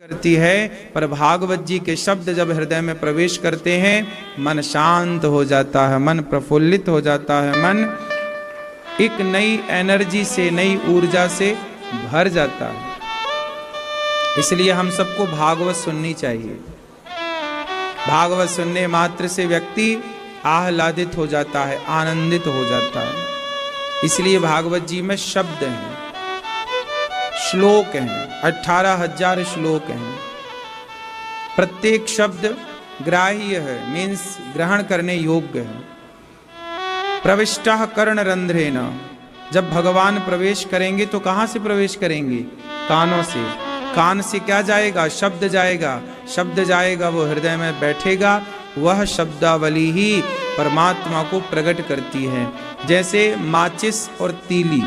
करती है, पर भागवत जी के शब्द जब हृदय में प्रवेश करते हैं मन शांत हो जाता है, मन प्रफुल्लित हो जाता है, मन एक नई एनर्जी से, नई ऊर्जा से भर जाता है। इसलिए हम सबको भागवत सुननी चाहिए। भागवत सुनने मात्र से व्यक्ति आह्लादित हो जाता है, आनंदित हो जाता है। इसलिए भागवत जी में शब्द हैं, श्लोक हैं, 18,000 श्लोक हैं। प्रत्येक शब्द ग्राह्य है, मीन्स ग्रहण करने योग्य है। प्रविष्टः कर्णरंध्रेण, जब भगवान प्रवेश करेंगे तो कहां से प्रवेश करेंगे? कानों से। कान से क्या जाएगा? शब्द जाएगा। शब्द जाएगा, वो हृदय में बैठेगा। वह शब्दावली ही परमात्मा को प्रकट करती है। जैसे माचिस और तीली।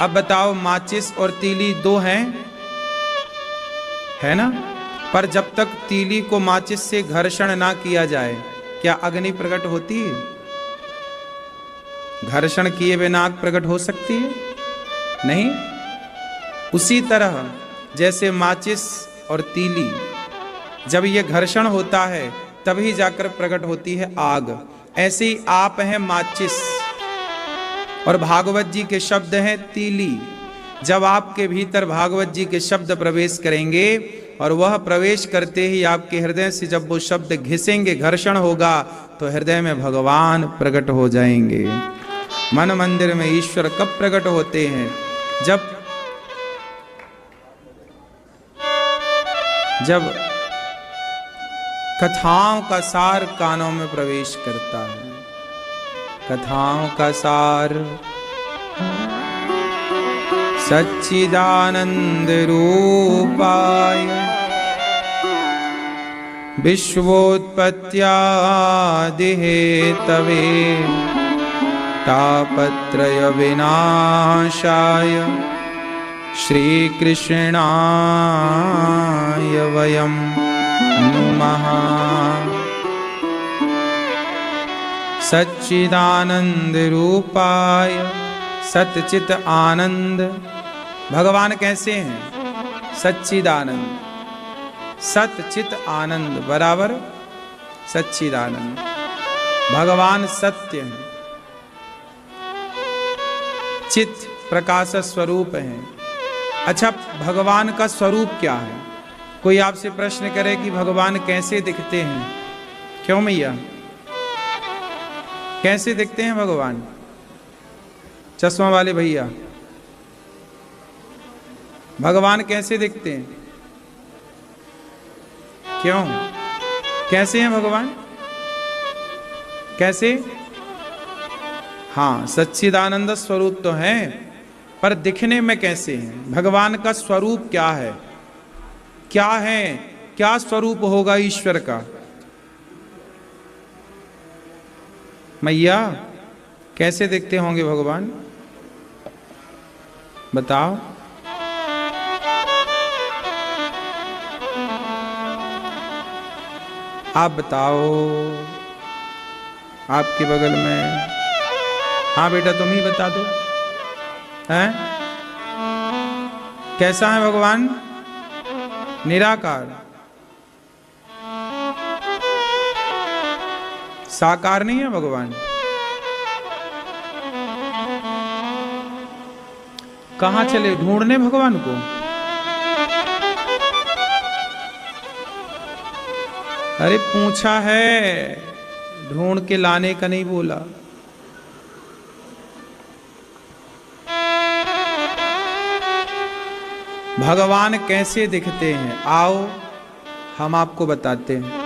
अब बताओ, माचिस और तीली दो हैं, है ना? पर जब तक तीली को माचिस से घर्षण ना किया जाए, क्या अग्नि प्रकट होती है? घर्षण किए बिना आग प्रकट हो सकती है? नहीं। उसी तरह जैसे माचिस और तीली, जब ये घर्षण होता है तभी जाकर प्रकट होती है आग। ऐसे ही आप हैं माचिस और भागवत जी के शब्द हैं तीली। जब आपके भीतर भागवत जी के शब्द प्रवेश करेंगे और वह प्रवेश करते ही आपके हृदय से जब वो शब्द घिसेंगे, घर्षण होगा, तो हृदय में भगवान प्रकट हो जाएंगे। मन मंदिर में ईश्वर कब प्रकट होते हैं? जब कथाओं का सार कानों में प्रवेश करता है। कथाओं का सार सच्चिदानंद रूपाय विश्वोत्पत्त्यादि हेतवे तापत्रय विनाशाय श्री कृष्णाय वयं नुमः। सच्चिदानंद रूपाय, सतचित आनंद। भगवान कैसे हैं? सच्चिदानंद। सतचित आनंद बराबर सच्चिदानंद। भगवान सत्य हैं, चित प्रकाश स्वरूप हैं। अच्छा, भगवान का स्वरूप क्या है? कोई आपसे प्रश्न करे कि भगवान कैसे दिखते हैं? क्यों मैया, कैसे दिखते हैं भगवान? चश्मा वाले भैया, भगवान कैसे दिखते हैं? क्यों, कैसे हैं भगवान? कैसे? हाँ, सच्चिदानंद स्वरूप तो है, पर दिखने में कैसे हैं? भगवान का स्वरूप क्या है? क्या है? क्या स्वरूप होगा ईश्वर का? मैया, कैसे दिखते होंगे भगवान? बताओ। आप बताओ, आपके बगल में। हाँ बेटा, तुम ही बता दो। हैं? कैसा है भगवान? निराकार, साकार नहीं है भगवान। कहां चले ढूंढने भगवान को? अरे पूछा है, ढूंढ के लाने का नहीं बोला। भगवान कैसे दिखते हैं? आओ हम आपको बताते हैं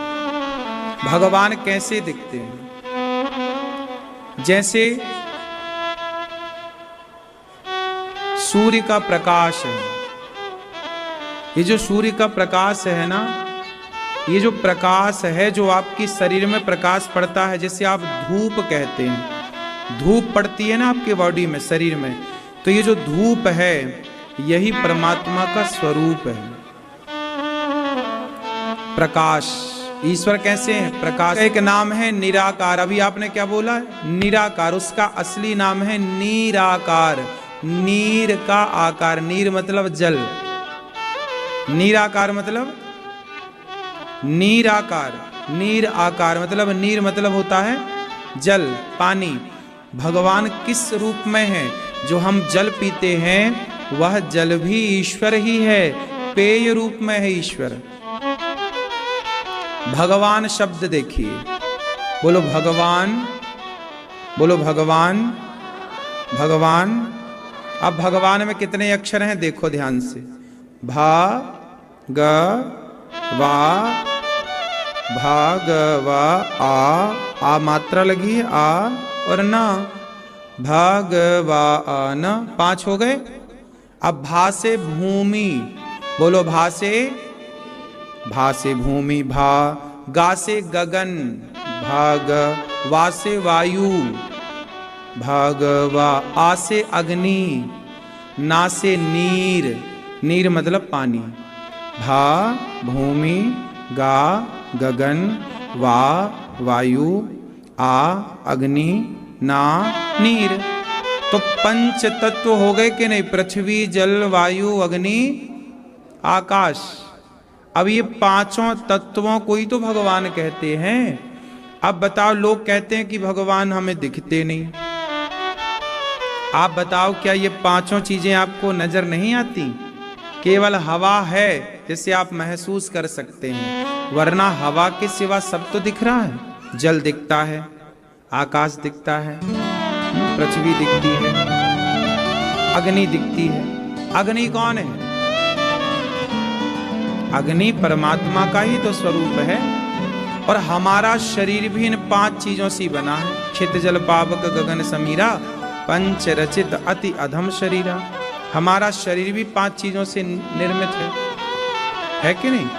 भगवान कैसे दिखते हैं। जैसे सूर्य का प्रकाश है, ये जो सूर्य का प्रकाश है ना, ये जो प्रकाश है, जो आपके शरीर में प्रकाश पड़ता है, जैसे आप धूप कहते हैं, धूप पड़ती है ना आपके बॉडी में, शरीर में, तो ये जो धूप है यही परमात्मा का स्वरूप है, प्रकाश। ईश्वर कैसे हैं? प्रकाश। एक नाम है निराकार। अभी आपने क्या बोला? निराकार। उसका असली नाम है निराकार। नीर का आकार, नीर मतलब जल, नीराकार मतलब नीराकार, नीर आकार मतलब नीर मतलब होता है जल, पानी। भगवान किस रूप में है? जो हम जल पीते हैं वह जल भी ईश्वर ही है, पेय रूप में है ईश्वर। भगवान शब्द देखिए, बोलो भगवान, बोलो भगवान, भगवान। अब भगवान में कितने अक्षर हैं देखो ध्यान से। भा ग वा, भा ग वा, आ मात्रा लगी है आ और ना, भगवान 5 हो गए। अब भा से भूमि, बोलो भा से भूमि, भा। गा से गगन, भाग। वा से वायु, भगवा। आ से अग्नि, ना से नीर, नीर मतलब पानी। भा भूमि, गा गगन, वा वायु, आ अग्नि, ना नीर। तो पंच तत्व हो गए कि नहीं? पृथ्वी, जल, वायु, अग्नि, आकाश। अब ये पांचों तत्वों को ही तो भगवान कहते हैं। अब बताओ, लोग कहते हैं कि भगवान हमें दिखते नहीं। आप बताओ, क्या ये पांचों चीजें आपको नजर नहीं आती? केवल हवा है जिसे आप महसूस कर सकते हैं, वरना हवा के सिवा सब तो दिख रहा है। जल दिखता है, आकाश दिखता है, पृथ्वी दिखती है, अग्नि दिखती है। अग्नि कौन है? अग्नि परमात्मा का ही तो स्वरूप है। और हमारा शरीर भी इन 5 चीजों से बना है। क्षित जल पावक गगन समीरा, पंच रचित अति अधम शरीरा। हमारा शरीर भी 5 चीजों से निर्मित है कि नहीं?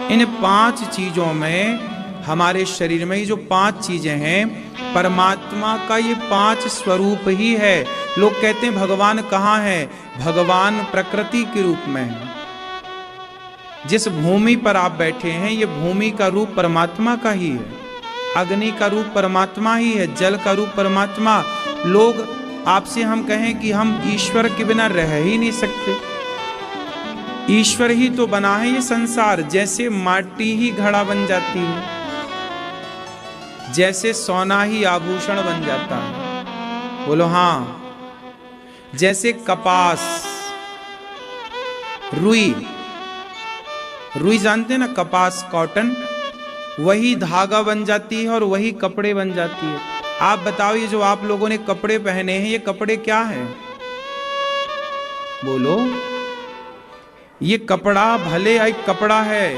इन 5 चीजों में, हमारे शरीर में ही जो 5 चीजें हैं, परमात्मा का ये 5 स्वरूप ही है। लोग कहते हैं भगवान कहाँ है? भगवान प्रकृति के रूप में है। जिस भूमि पर आप बैठे हैं, ये भूमि का रूप परमात्मा का ही है। अग्नि का रूप परमात्मा ही है, जल का रूप परमात्मा। लोग आपसे हम कहें कि हम ईश्वर के बिना रह ही नहीं सकते, ईश्वर ही तो बना है ये संसार। जैसे माटी ही घड़ा बन जाती है, जैसे सोना ही आभूषण बन जाता है, बोलो हाँ। जैसे कपास, रुई, रुई जानते हैं ना, कपास, कॉटन, वही धागा बन जाती है और वही कपड़े बन जाती है। आप बताओ, ये जो आप लोगों ने कपड़े पहने हैं, ये कपड़े क्या हैं? बोलो। ये कपड़ा भले एक कपड़ा है,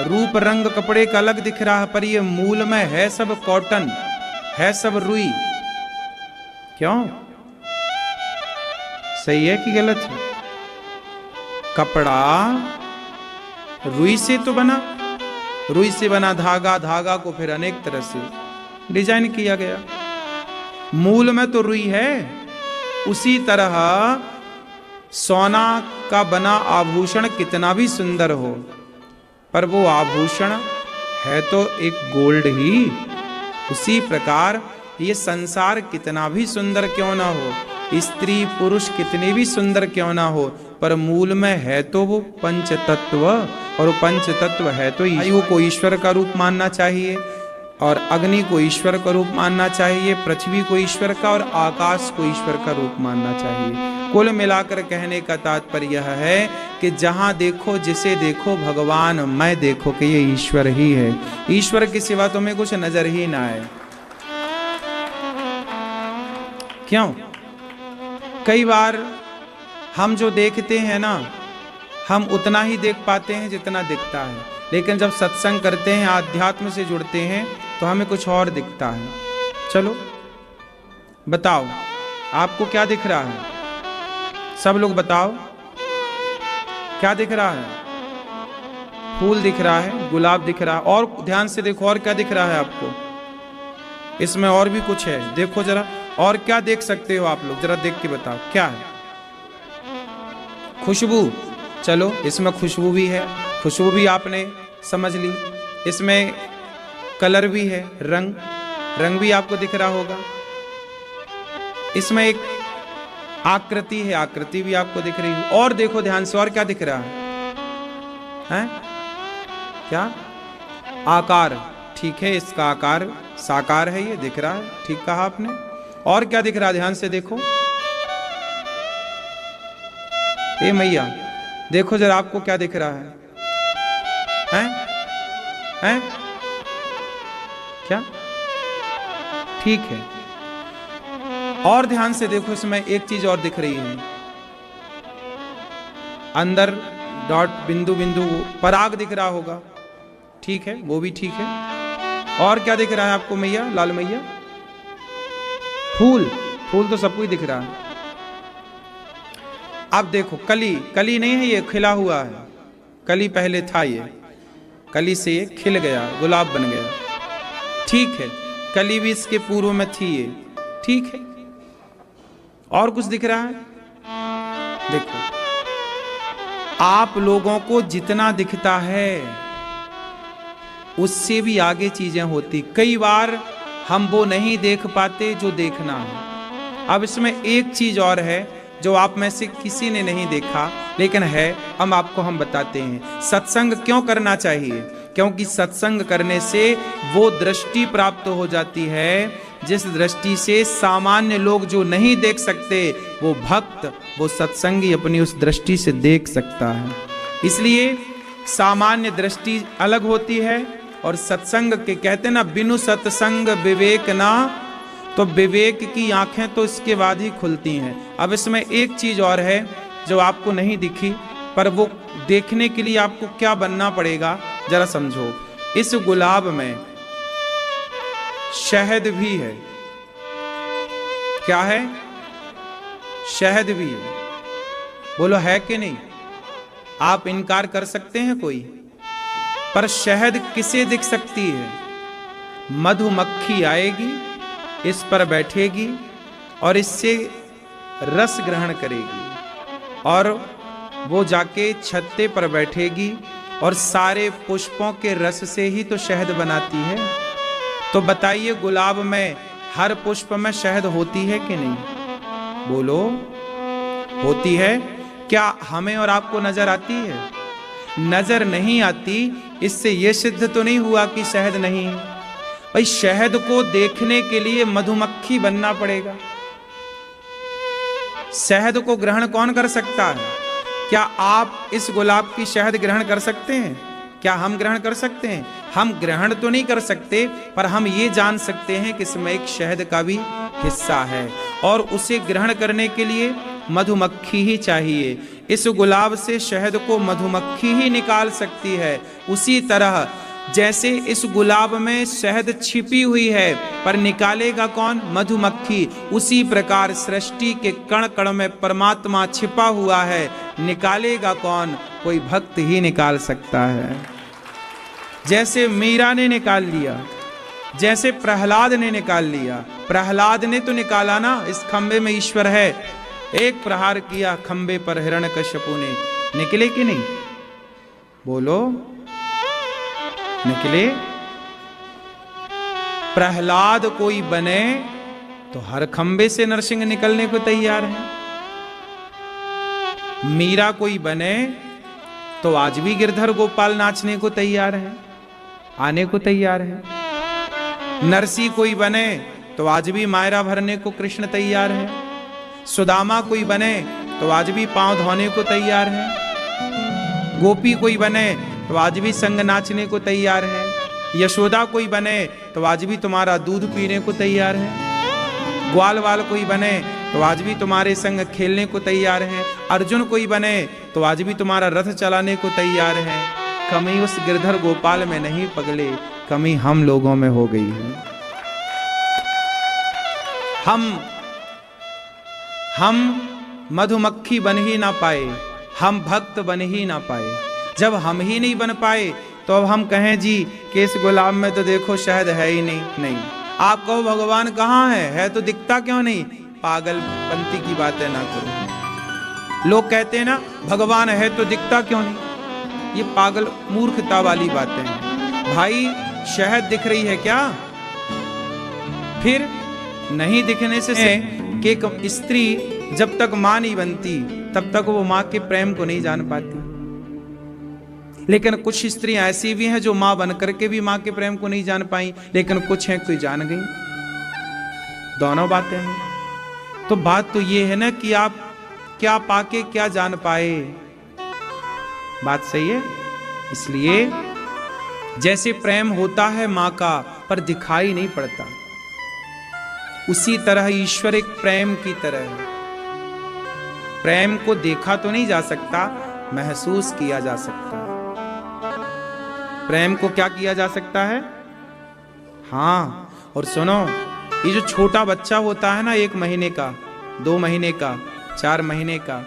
रूप रंग कपड़े का अलग दिख रहा है, पर ये मूल में है सब कॉटन, है सब रुई। क्यों? सही है कि गलत है? कपड़ा रुई से तो बना, रुई से बना धागा, धागा को फिर अनेक तरह से डिजाइन किया गया। मूल में तो रुई है। उसी तरह सोना का बना आभूषण कितना भी सुंदर हो, पर वो आभूषण है तो एक गोल्ड ही। उसी प्रकार ये संसार कितना भी सुंदर क्यों ना हो, स्त्री पुरुष कितने भी सुंदर क्यों ना हो, पर मूल में है तो वो पंच तत्व। और वो पंच तत्व है तो वायु को ईश्वर का रूप मानना चाहिए, और अग्नि को ईश्वर का रूप मानना चाहिए, पृथ्वी को ईश्वर का, और आकाश को ईश्वर का रूप मानना चाहिए। कुल मिलाकर कहने का तात्पर्य यह है कि जहां देखो, जिसे देखो, भगवान मैं देखो कि ये ईश्वर ही है। ईश्वर के सिवा तुम्हें कुछ नजर ही ना आए। क्यों? कई बार हम जो देखते हैं ना, हम उतना ही देख पाते हैं जितना दिखता है, लेकिन जब सत्संग करते हैं, आध्यात्म से जुड़ते हैं, तो हमें कुछ और दिखता है। चलो बताओ, आपको क्या दिख रहा है? सब लोग बताओ, क्या दिख रहा है? फूल दिख रहा है, गुलाब दिख रहा है, और ध्यान से देखो, और क्या दिख रहा है आपको? इसमें और भी कुछ है, देखो जरा, और क्या देख सकते हो आप लोग? जरा देख के बताओ क्या है। खुशबू, चलो इसमें खुशबू भी है, खुशबू भी आपने समझ ली। इसमें कलर भी है, रंग, रंग भी आपको दिख रहा होगा। इसमें एक आकृति है, आकृति भी आपको दिख रही है। और देखो ध्यान से, और क्या दिख रहा है? हैं? क्या आकार, ठीक है, इसका आकार साकार है, ये दिख रहा है, ठीक कहा आपने। और क्या दिख रहा है? ध्यान से देखो। ए मैया देखो जरा, आपको क्या दिख रहा है? हैं? हैं? क्या? ठीक है। और ध्यान से देखो, इसमें एक चीज और दिख रही है, अंदर डॉट बिंदु बिंदु पराग दिख रहा होगा, ठीक है, वो भी ठीक है। और क्या दिख रहा है आपको मैया, लाल मैया? फूल, फूल तो सबको ही दिख रहा है। अब देखो, कली, कली नहीं है ये, खिला हुआ है। कली पहले था, ये कली से ये खिल गया, गुलाब बन गया, ठीक है। कली भी इसके पूर्व में थी ये, ठीक है। और कुछ दिख रहा है? देखो, आप लोगों को जितना दिखता है उससे भी आगे चीजें होती। कई बार हम वो नहीं देख पाते जो देखना है। अब इसमें एक चीज और है जो आप में से किसी ने नहीं देखा, लेकिन है, हम बताते हैं। सत्संग क्यों करना चाहिए? क्योंकि सत्संग करने से वो दृष्टि प्राप्त हो जाती है जिस दृष्टि से सामान्य लोग जो नहीं देख सकते, वो भक्त, वो सत्संगी अपनी उस दृष्टि से देख सकता है। इसलिए सामान्य दृष्टि अलग होती है, और सत्संग के कहते ना, बिनु सत्संग विवेक ना, तो विवेक की आंखें तो इसके बाद ही खुलती हैं। अब इसमें एक चीज और है जो आपको नहीं दिखी, पर वो देखने के लिए आपको क्या बनना पड़ेगा, जरा समझो। इस गुलाब में शहद भी है। क्या है? शहद भी है। बोलो है कि नहीं? आप इनकार कर सकते हैं कोई? पर शहद किसे दिख सकती है? मधुमक्खी आएगी, इस पर बैठेगी और इससे रस ग्रहण करेगी, और वो जाके छत्ते पर बैठेगी और सारे पुष्पों के रस से ही तो शहद बनाती है। तो बताइए, गुलाब में हर पुष्प में शहद होती है कि नहीं? बोलो, होती है? क्या हमें और आपको नजर आती है? नजर नहीं आती, इससे यह सिद्ध तो नहीं हुआ कि शहद नहीं है। भाई, शहद को देखने के लिए मधुमक्खी बनना पड़ेगा। शहद को ग्रहण कौन कर सकता है? क्या आप इस गुलाब की शहद ग्रहण कर सकते हैं? क्या हम ग्रहण कर सकते हैं? हम ग्रहण तो नहीं कर सकते, पर हम ये जान सकते हैं कि इसमें एक शहद का भी हिस्सा है, और उसे ग्रहण करने के लिए मधुमक्खी ही चाहिए। इस गुलाब से शहद को मधुमक्खी ही निकाल सकती है। उसी तरह जैसे इस गुलाब में शहद छिपी हुई है, पर निकालेगा कौन? मधुमक्खी। उसी प्रकार सृष्टि के कण कण में परमात्मा छिपा हुआ है, निकालेगा कौन? कोई भक्त ही निकाल सकता है। जैसे मीरा ने निकाल लिया, जैसे प्रहलाद ने निकाल लिया। प्रहलाद ने तो निकाला ना, इस खंबे में ईश्वर है। एक प्रहार किया खंबे पर हिरण्यकश्यपु ने, निकले कि नहीं? बोलो, निकले। प्रहलाद कोई बने तो हर खंबे से नरसिंह निकलने को तैयार है। मीरा कोई बने तो आज भी गिरधर गोपाल नाचने को तैयार है, आने को तैयार है। नरसी कोई बने तो आज भी मायरा भरने को कृष्ण तैयार है। सुदामा कोई बने तो आज भी पांव धोने को तैयार है। गोपी कोई बने तो आज भी संग नाचने को तैयार है। यशोदा कोई बने तो आज भी तुम्हारा दूध पीने को तैयार है। ग्वाल वाल कोई बने तो आज भी तुम्हारे संग खेलने को तैयार है। अर्जुन कोई बने तो आज भी तुम्हारा रथ चलाने को तैयार है। कमी उस गिरधर गोपाल में नहीं पगले, कमी हम लोगों में हो गई है। हम मधुमक्खी बन ही ना पाए, हम भक्त बन ही ना पाए। जब हम ही नहीं बन पाए तो अब हम कहें जी कि इस गुलाब में तो देखो शहद है ही नहीं। नहीं, आप कहो भगवान कहाँ है तो दिखता क्यों नहीं? पागलपंती की बातें ना करो। लोग कहते हैं ना भगवान है तो दिखता क्यों नहीं, ये पागल मूर्खता वाली बातें हैं। भाई, शहद दिख रही है क्या? फिर नहीं दिखने से कि एक स्त्री जब तक मां नहीं बनती तब तक वो मां के प्रेम को नहीं जान पाती। लेकिन कुछ स्त्रियां ऐसी भी हैं जो मां बन करके भी मां के प्रेम को नहीं जान पाई, लेकिन कुछ हैं कोई जान गई। दोनों बातें हैं। तो बात तो ये है ना कि आप क्या पाके क्या जान पाए। बात सही है। इसलिए जैसे प्रेम होता है मां का पर दिखाई नहीं पड़ता, उसी तरह ईश्वर एक प्रेम की तरह है। प्रेम को देखा तो नहीं जा सकता, महसूस किया जा सकता है। प्रेम को क्या किया जा सकता है? हाँ, और सुनो, ये जो छोटा बच्चा होता है ना, 1 महीने का, 2 महीने का, 4 महीने का,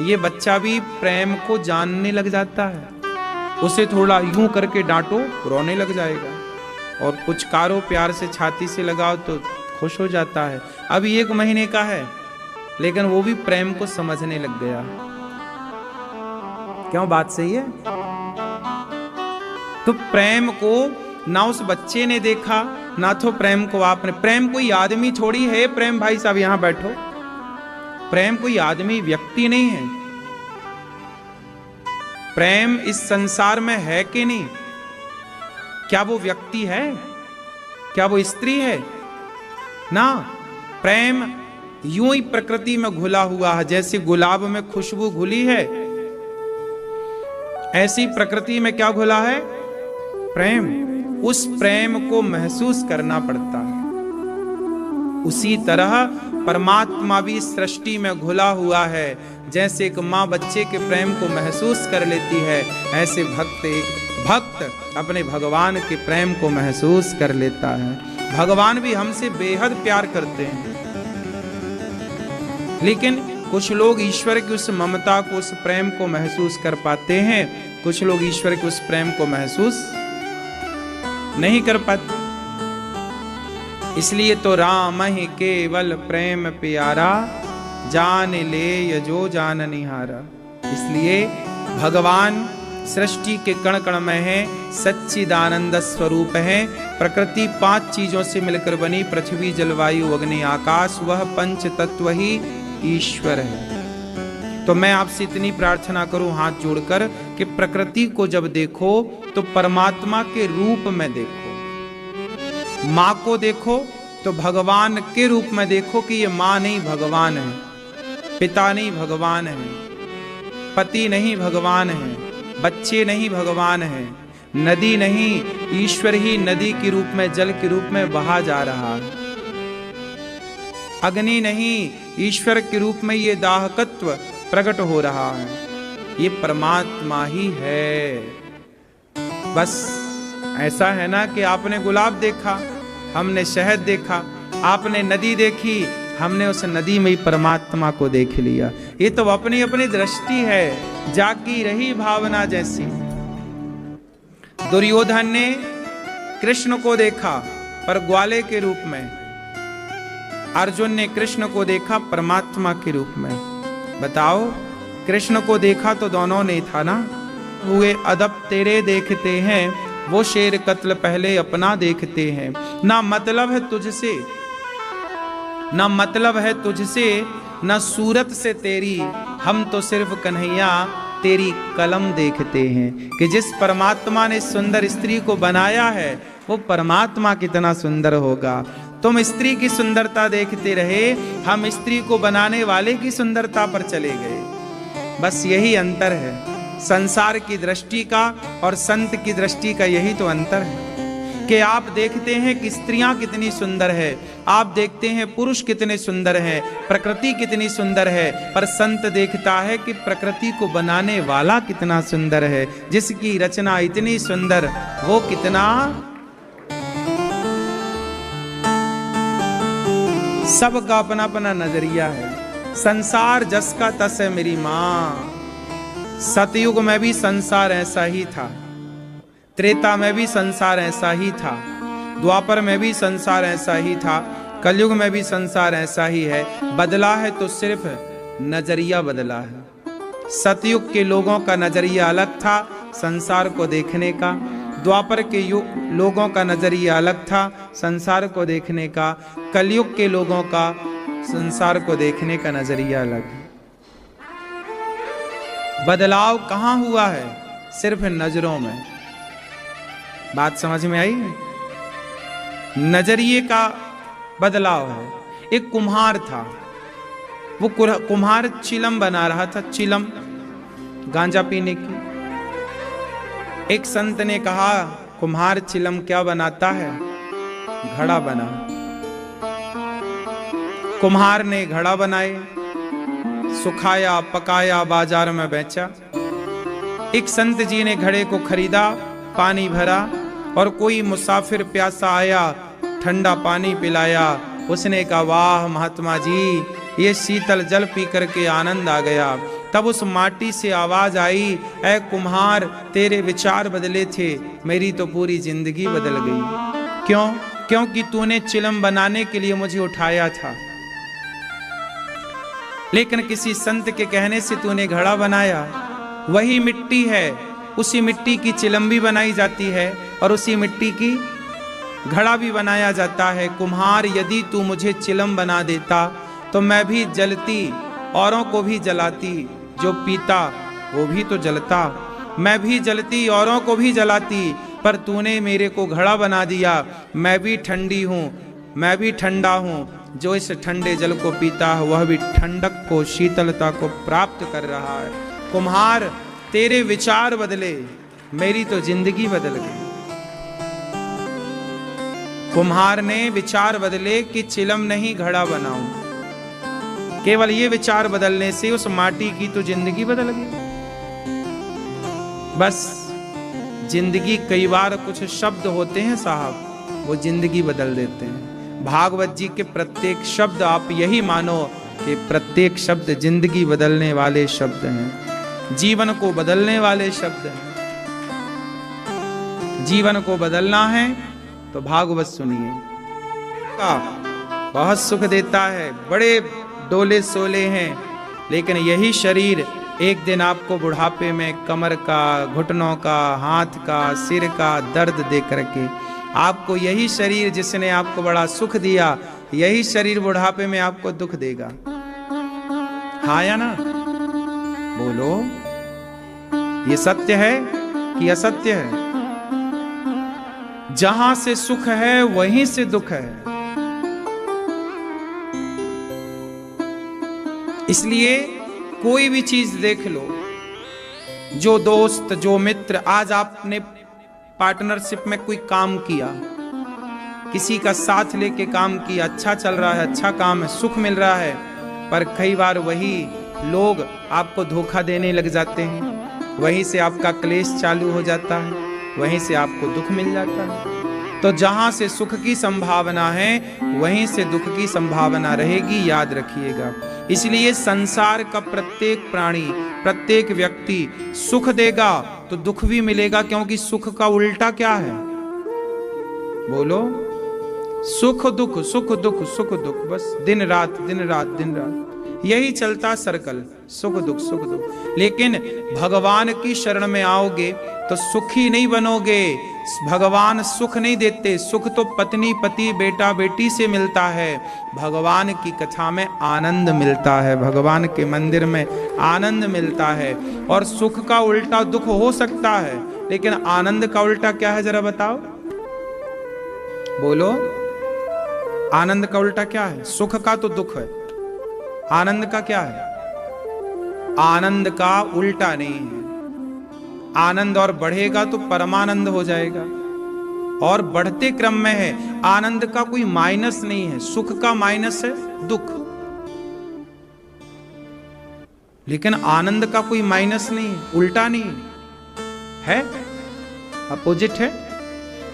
ये बच्चा भी प्रेम को जानने लग जाता है। उसे थोड़ा यूं करके डांटो, रोने लग जाएगा, और कुछ कारो प्यार से छाती से लगाओ तो खुश हो जाता है। अभी 1 महीने का है, लेकिन वो भी प्रेम को समझने लग गया। क्यों? बात सही है। तो प्रेम को ना उस बच्चे ने देखा, ना तो प्रेम को आपने। प्रेम कोई आदमी थोड़ी है। प्रेम भाई साहब यहां बैठो, प्रेम कोई आदमी व्यक्ति नहीं है। प्रेम इस संसार में है कि नहीं? क्या वो व्यक्ति है? क्या वो स्त्री है? ना, प्रेम यूं ही प्रकृति में घुला हुआ है। जैसे गुलाब में खुशबू घुली है, ऐसी प्रकृति में क्या घुला है? प्रेम। उस प्रेम को महसूस करना पड़ता है। उसी तरह परमात्मा भी सृष्टि में घुला हुआ है। जैसे एक माँ बच्चे के प्रेम को महसूस कर लेती है, ऐसे भक्त अपने भगवान के प्रेम को महसूस कर लेता है। भगवान भी हमसे बेहद प्यार करते हैं, लेकिन कुछ लोग ईश्वर की उस ममता को, उस प्रेम को महसूस कर पाते हैं, कुछ लोग ईश्वर के उस प्रेम को महसूस नहीं कर पाते। इसलिए तो राम ही केवल प्रेम प्यारा, जान ले यजो जान निहारा। इसलिए भगवान सृष्टि के कण कण में है, सच्चिदानंद स्वरूप है। प्रकृति 5 चीजों से मिलकर बनी, पृथ्वी जल वायु अग्नि आकाश, वह पंच तत्व ही ईश्वर है। तो मैं आपसे इतनी प्रार्थना करूं हाथ जोड़कर कि प्रकृति को जब देखो तो परमात्मा के रूप में देखो। माँ को देखो तो भगवान के रूप में देखो कि ये माँ नहीं भगवान है, पिता नहीं भगवान है, पति नहीं भगवान है, बच्चे नहीं भगवान है, नदी नहीं, ईश्वर ही नदी के रूप में, जल के रूप में बहा जा रहा है। अग्नि नहीं, ईश्वर के रूप में ये दाहकत्व प्रकट हो रहा है। ये परमात्मा ही है। बस ऐसा है ना कि आपने गुलाब देखा, हमने शहद देखा, आपने नदी देखी, हमने उस नदी में ही परमात्मा को देख लिया। ये तो अपनी अपनी दृष्टि है, जागी रही भावना जैसी। दुर्योधन ने कृष्ण को देखा पर ग्वाले के रूप में, अर्जुन ने कृष्ण को देखा परमात्मा के रूप में। बताओ, कृष्ण को देखा तो दोनों ने था ना। हुए अदब तेरे देखते हैं, वो शेर कत्ल पहले अपना देखते हैं। ना मतलब है तुझसे, ना मतलब है तुझसे, ना सूरत से तेरी, हम तो सिर्फ कन्हैया तेरी कलम देखते हैं। कि जिस परमात्मा ने सुंदर स्त्री को बनाया है, वो परमात्मा कितना सुंदर होगा। तुम स्त्री की सुंदरता देखते रहे, हम स्त्री को बनाने वाले की सुंदरता पर चले गए। बस यही अंतर है संसार की दृष्टि का और संत की दृष्टि का। यही तो अंतर है कि आप देखते हैं कि स्त्रियां कितनी सुंदर है, आप देखते हैं पुरुष कितने सुंदर हैं, प्रकृति कितनी सुंदर है, पर संत देखता है कि प्रकृति को बनाने वाला कितना सुंदर है, जिसकी रचना इतनी सुंदर, वो कितना। सबका अपना अपना नजरिया है। संसार जस का तस है मेरी माँ। सतयुग में भी संसार ऐसा ही था, त्रेता में भी संसार ऐसा ही था, द्वापर में भी संसार ऐसा ही था, कलयुग में भी संसार ऐसा ही है। बदला है तो सिर्फ नजरिया बदला है। सतयुग के लोगों का नजरिया अलग था संसार को देखने का, द्वापर के लोगों का नजरिया अलग था संसार को देखने का, कलयुग के लोगों का संसार को देखने का नजरिया अलग है। बदलाव कहाँ हुआ है? सिर्फ नजरों में। बात समझ में आई? नजरिए का बदलाव है। एक कुम्हार था, वो कुम्हार चिलम बना रहा था, चिलम गांजा पीने की। एक संत ने कहा, कुम्हार चिलम क्या बनाता है? घड़ा बना। कुम्हार ने घड़ा बनाए, सुखाया पकाया, बाजार में बेचा। एक संत जी ने घड़े को खरीदा, पानी भरा, और कोई मुसाफिर प्यासा आया, ठंडा पानी पिलाया। उसने कहा, वाह महात्मा जी, ये शीतल जल पी करके आनंद आ गया। तब उस माटी से आवाज आई, ऐ कुम्हार, तेरे विचार बदले थे, मेरी तो पूरी जिंदगी बदल गई। क्यों? क्योंकि तूने चिलम बनाने के लिए मुझे उठाया था, लेकिन किसी संत के कहने से तूने घड़ा बनाया। वही मिट्टी है, उसी मिट्टी की चिलम भी बनाई जाती है और उसी मिट्टी की घड़ा भी बनाया जाता है। कुम्हार, यदि तू मुझे चिलम बना देता तो मैं भी जलती, औरों को भी जलाती। जो पीता वो भी तो जलता, मैं भी जलती, औरों को भी जलाती। पर तूने मेरे को घड़ा बना दिया। मैं भी ठंडी हूँ, मैं भी ठंडा हूँ। जो इस ठंडे जल को पीता है वह भी ठंडक को, शीतलता को प्राप्त कर रहा है। कुम्हार, तेरे विचार बदले, मेरी तो जिंदगी बदल गई। कुम्हार ने विचार बदले कि चिलम नहीं घड़ा बनाऊं। केवल ये विचार बदलने से उस माटी की तो जिंदगी बदल गई। बस जिंदगी, कई बार कुछ शब्द होते हैं साहब, वो जिंदगी बदल देते हैं। भागवत जी के प्रत्येक शब्द आप यही मानो कि प्रत्येक शब्द जिंदगी बदलने वाले शब्द हैं, जीवन को बदलने वाले शब्द हैं। जीवन को बदलना है तो भागवत सुनिए, बहुत सुख देता है। बड़े डोले सोले हैं, लेकिन यही शरीर एक दिन आपको बुढ़ापे में कमर का, घुटनों का, हाथ का, सिर का दर्द दे करके, आपको यही शरीर जिसने आपको बड़ा सुख दिया, यही शरीर बुढ़ापे में आपको दुख देगा। हाँ या ना? बोलो, ये सत्य है कि असत्य है? जहां से सुख है वहीं से दुख है। इसलिए कोई भी चीज देख लो, जो दोस्त, जो मित्र, आज आपने पार्टनरशिप में कोई काम किया, किसी का साथ लेके काम किया, अच्छा चल रहा है, अच्छा काम है, सुख मिल रहा है, पर कई बार वही लोग आपको धोखा देने लग जाते हैं, वहीं से आपका क्लेश चालू हो जाता है, वहीं से आपको दुख मिल जाता है। तो जहां से सुख की संभावना है वहीं से दुख की संभावना रहेगी, याद रखिएगा। इसलिए संसार का प्रत्येक प्राणी, प्रत्येक व्यक्ति सुख देगा तो दुख भी मिलेगा, क्योंकि सुख का उल्टा क्या है? बोलो, सुख दुख, सुख दुख, सुख दुख, बस दिन रात, दिन रात, दिन रात, यही चलता सर्कल, सुख दुख, सुख दुख। लेकिन भगवान की शरण में आओगे तो सुखी नहीं बनोगे। भगवान सुख नहीं देते, सुख तो पत्नी पति, बेटा बेटी से मिलता है। भगवान की कथा में आनंद मिलता है, भगवान के मंदिर में आनंद मिलता है। और सुख का उल्टा दुख हो सकता है, लेकिन आनंद का उल्टा क्या है जरा बताओ? बोलो, आनंद का उल्टा क्या है? सुख का तो दुख है, आनंद का क्या है? आनंद का उल्टा नहीं है। आनंद और बढ़ेगा तो परमानंद हो जाएगा, और बढ़ते क्रम में है। आनंद का कोई माइनस नहीं है, सुख का माइनस है दुख, लेकिन आनंद का कोई माइनस नहीं है, उल्टा नहीं है, अपोजिट है।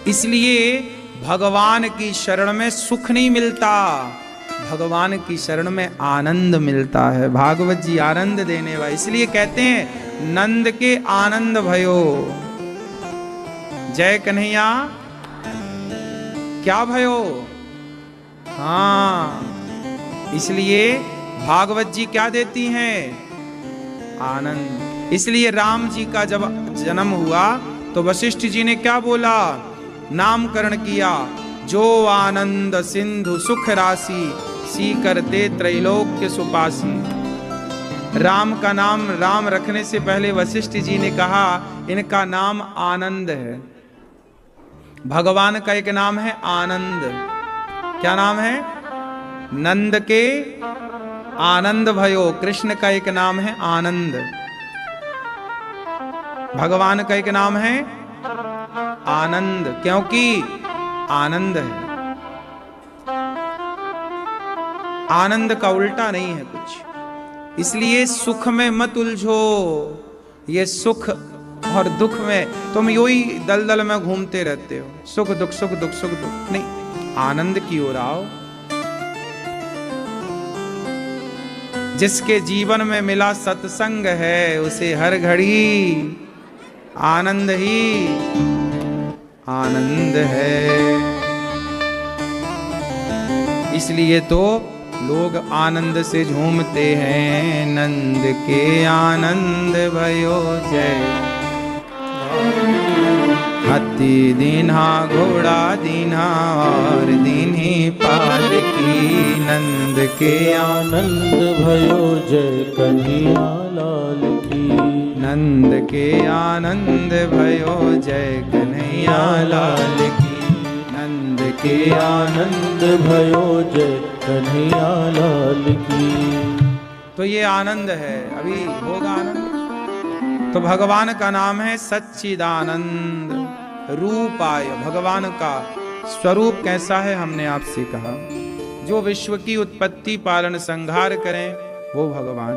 इसलिए भगवान की शरण में सुख नहीं मिलता, भगवान की शरण में आनंद मिलता है। भागवत जी आनंद देने वाले, इसलिए कहते हैं नंद के आनंद भयो। जय कन्हैया, क्या भयो? हाँ, इसलिए भागवत जी क्या देती हैं? आनंद। इसलिए राम जी का जब जन्म हुआ तो वशिष्ठ जी ने क्या बोला? नामकरण किया, जो आनंद सिंधु सुख राशि, सी करते त्रैलोक्य सुपासी। राम का नाम राम रखने से पहले वशिष्ठ जी ने कहा इनका नाम आनंद है। भगवान का एक नाम है आनंद। क्या नाम है? नंद के आनंद भयो। कृष्ण का एक नाम है आनंद। भगवान का एक नाम है आनंद, क्योंकि आनंद है। आनंद का उल्टा नहीं है कुछ। इसलिए सुख में मत उलझो। ये सुख और दुख में तुम यूं ही दलदल में घूमते रहते हो। सुख दुख सुख दुख सुख दुख नहीं, आनंद की ओर आओ। जिसके जीवन में मिला सत्संग है उसे हर घड़ी आनंद ही आनंद है। इसलिए तो लोग आनंद से झूमते हैं। नंद के आनंद भयो जय। हाथी दीन्हा घोड़ा दीन्हा और दीन्ही पालकी। नंद के आनंद भयो जय कन्हैया लाल की। नंद के आनंद भयो जय कन्हैया लाल की। नंद के आनंद भयो जय कन्हैया लाल की। तो ये आनंद है, अभी होगा आनंद। तो भगवान का नाम है सच्चिदानंद रूपाय। भगवान का स्वरूप कैसा है हमने आपसे कहा। जो विश्व की उत्पत्ति पालन संहार करें वो भगवान।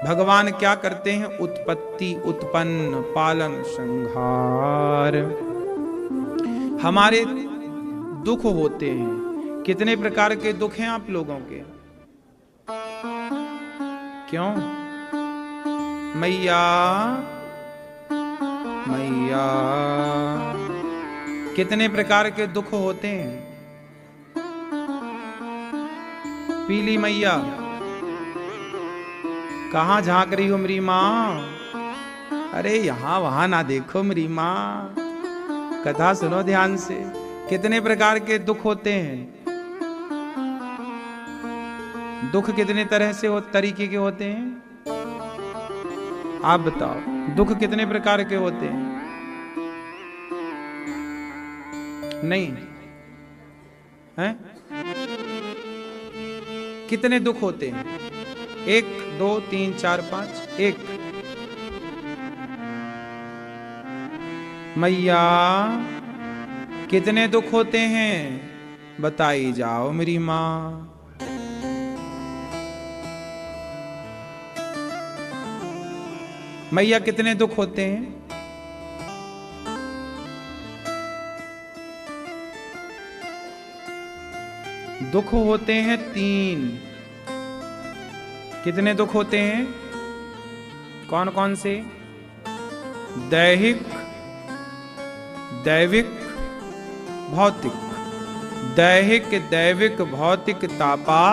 भगवान क्या करते हैं? उत्पत्ति, उत्पन्न, पालन, संहार। हमारे दुख होते हैं। कितने प्रकार के दुख हैं आप लोगों के? क्यों? मैया मैया कितने प्रकार के दुख होते हैं? पीली मैया कहां झांक रही हो मेरी मां? अरे यहां वहां ना देखो मेरी मां, कथा सुनो ध्यान से। कितने प्रकार के दुख होते हैं? दुख कितने तरह से तरीके के होते हैं? आप बताओ, दुख कितने प्रकार के होते हैं? नहीं हैं? कितने दुख होते हैं? 1 2 3 4 5। 1 मैया कितने दुख होते हैं? बताई जाओ मेरी मां। मैया कितने दुख होते हैं? दुख होते हैं 3। कितने दुख होते हैं? कौन कौन से? दैहिक, दैविक, भौतिक। दैहिक, दैविक, भौतिक तापा।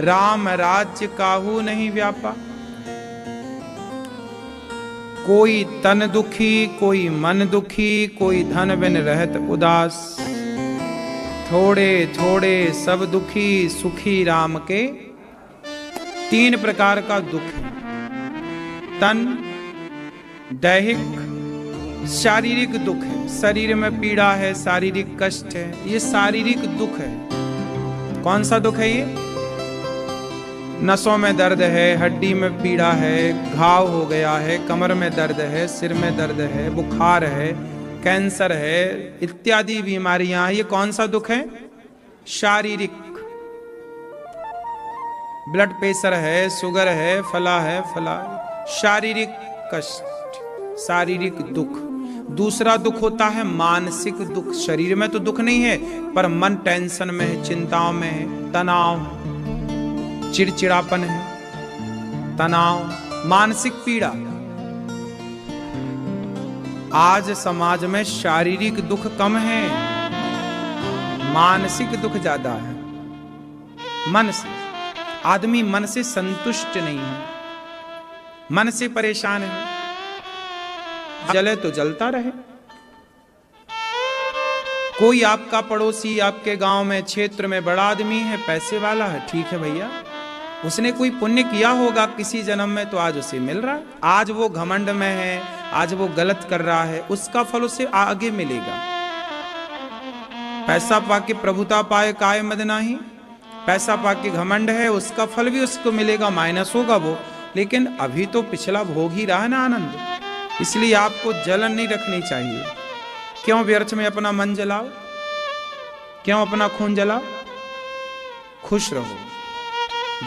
राम राज्य काहू नहीं व्यापा। कोई तन दुखी, कोई मन दुखी, कोई धन बिन रहत उदास। थोड़े थोड़े सब दुखी, सुखी राम के। 3 प्रकार का दुख है। तन, दैहिक, शारीरिक दुख है। शरीर में पीड़ा है, शारीरिक कष्ट है, ये शारीरिक दुख है। कौन सा दुख है ये? नसों में दर्द है, हड्डी में पीड़ा है, घाव हो गया है, कमर में दर्द है, सिर में दर्द है, बुखार है, कैंसर है, इत्यादि बीमारियां। ये कौन सा दुख है? शारीरिक। ब्लड प्रेशर है, शुगर है, फला है, फला। शारीरिक कष्ट, शारीरिक दुख। दूसरा दुख होता है मानसिक दुख। शरीर में तो दुख नहीं है, पर मन टेंशन में है, चिंताओं में है, तनाव है, चिड़चिड़ापन है, तनाव, मानसिक पीड़ा। आज समाज में शारीरिक दुख कम है, मानसिक दुख ज्यादा है। मन से आदमी मन से संतुष्ट नहीं है, मन से परेशान है। जले तो जलता रहे। कोई आपका पड़ोसी आपके गांव में, क्षेत्र में बड़ा आदमी है, पैसे वाला है, ठीक है भैया, उसने कोई पुण्य किया होगा किसी जन्म में, तो आज उसे मिल रहा है। आज वो घमंड में है, आज वो गलत कर रहा है, उसका फल उसे आगे मिलेगा। पैसा पाके प्रभुता पाए काय मद नाही, पैसा पाके घमंड है, उसका फल भी उसको मिलेगा, माइनस होगा वो, लेकिन अभी तो पिछला भोग ही रहा ना आनंद। इसलिए आपको जलन नहीं रखनी चाहिए। क्यों व्यर्थ में अपना मन जलाओ, क्यों अपना खून जलाओ, खुश रहो।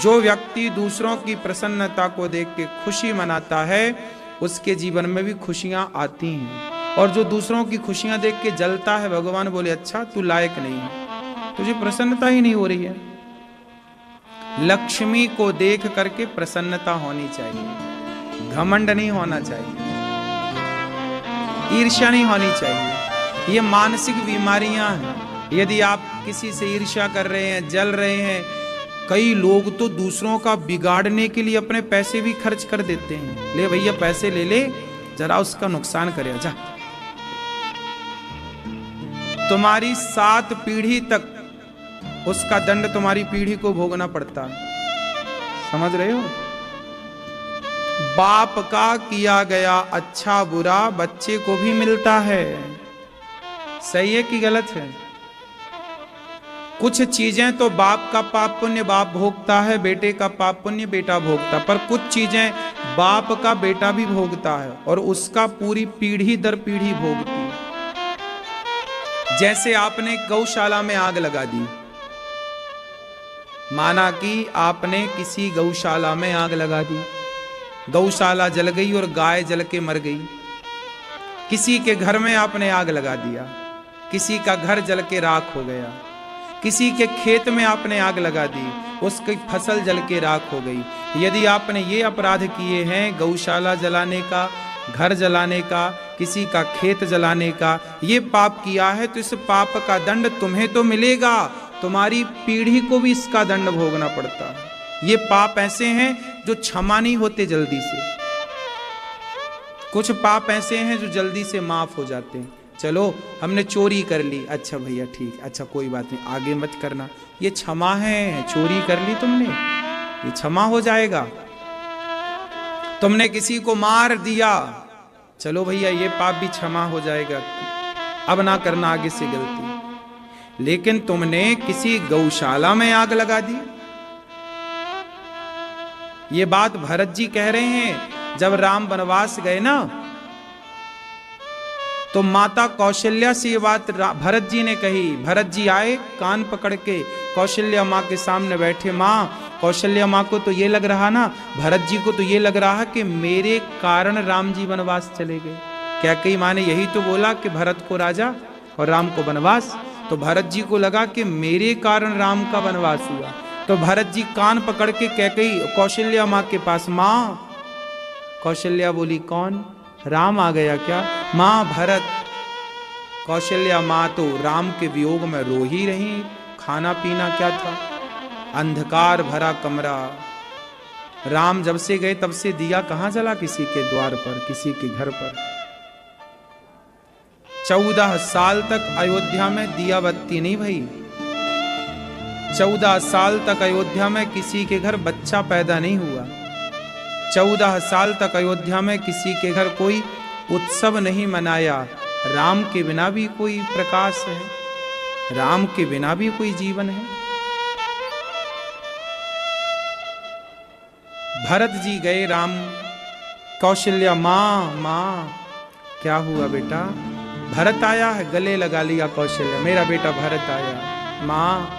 जो व्यक्ति दूसरों की प्रसन्नता को देख के खुशी मनाता है, उसके जीवन में भी खुशियां आती हैं। और जो दूसरों की खुशियां देख के जलता है, भगवान बोले अच्छा तू लायक नहीं है, तुझे प्रसन्नता ही नहीं हो रही है। लक्ष्मी को देख करके प्रसन्नता होनी चाहिए, घमंड नहीं होना चाहिए, ईर्ष्या नहीं होनी चाहिए। ये मानसिक बीमारियां हैं। यदि आप किसी से ईर्ष्या कर रहे हैं, जल रहे हैं, कई लोग तो दूसरों का बिगाड़ने के लिए अपने पैसे भी खर्च कर देते हैं। ले भैया पैसे ले ले, जरा उसका नुकसान करे, जा। तुम्हारी 7 पीढ़ी तक उसका दंड तुम्हारी पीढ़ी को भोगना पड़ता है, समझ रहे हो। बाप का किया गया अच्छा बुरा बच्चे को भी मिलता है। सही है कि गलत है। कुछ चीजें तो बाप का पाप पुण्य बाप भोगता है, बेटे का पाप पुण्य बेटा भोगता, पर कुछ चीजें बाप का बेटा भी भोगता है और उसका पूरी पीढ़ी दर पीढ़ी भोगती है। जैसे आपने गौशाला में आग लगा दी, माना कि आपने किसी गौशाला में आग लगा दी, गौशाला जल गई और गाय जल के मर गई। किसी के घर में आपने आग लगा दिया, किसी का घर जल के राख हो गया। किसी के खेत में आपने आग लगा दी, उसकी फसल जल के राख हो गई। यदि आपने ये अपराध किए हैं, गौशाला जलाने का, घर जलाने का, किसी का खेत जलाने का, ये पाप किया है, तो इस पाप का दंड तुम्हें तो मिलेगा, तुम्हारी पीढ़ी को भी इसका दंड भोगना पड़ता है। ये पाप ऐसे हैं जो क्षमा नहीं होते जल्दी से, कुछ पाप ऐसे हैं जो जल्दी से माफ हो जाते हैं। चलो हमने चोरी कर ली, अच्छा भैया ठीक, अच्छा कोई बात नहीं, आगे मत करना, ये क्षमा है। चोरी कर ली तुमने, ये क्षमा हो जाएगा। तुमने किसी को मार दिया, चलो भैया ये पाप भी क्षमा हो जाएगा, अब ना करना आगे से गलती। लेकिन तुमने किसी गौशाला में आग लगा दी। ये बात भरत जी कह रहे हैं। जब राम वनवास गए ना, तो माता कौशल्या से ये बात भरत जी ने कही। भरत जी आए कान पकड़ के, कौशल्या माँ के सामने बैठे। माँ, कौशल्या माँ को तो ये लग रहा ना, भरत जी को तो ये लग रहा कि मेरे कारण राम जी वनवास चले गए। क्या कई माँ ने यही तो बोला कि भरत को राजा और राम को वनवास, तो भरत जी को लगा कि मेरे कारण राम का वनवास हुआ। तो भरत जी कान पकड़ के कैकेयी कौशल्या माँ के पास, माँ। कौशल्या बोली कौन? राम आ गया क्या? माँ भरत। कौशल्या माँ तो राम के वियोग में रो ही रही, खाना पीना क्या था, अंधकार भरा कमरा। राम जब से गए तब से दिया कहाँ जला किसी के द्वार पर, किसी के घर पर। 14 साल तक अयोध्या में दिया बत्ती नहीं भई। 14 साल तक अयोध्या में किसी के घर बच्चा पैदा नहीं हुआ। 14 साल तक अयोध्या में किसी के घर कोई उत्सव नहीं मनाया। राम के बिना भी कोई प्रकाश है, राम के बिना भी कोई जीवन है। भरत जी गए, राम कौशल्या माँ, माँ क्या हुआ बेटा? भरत आया है, गले लगा लिया कौशल्या, मेरा बेटा भरत आया। माँ,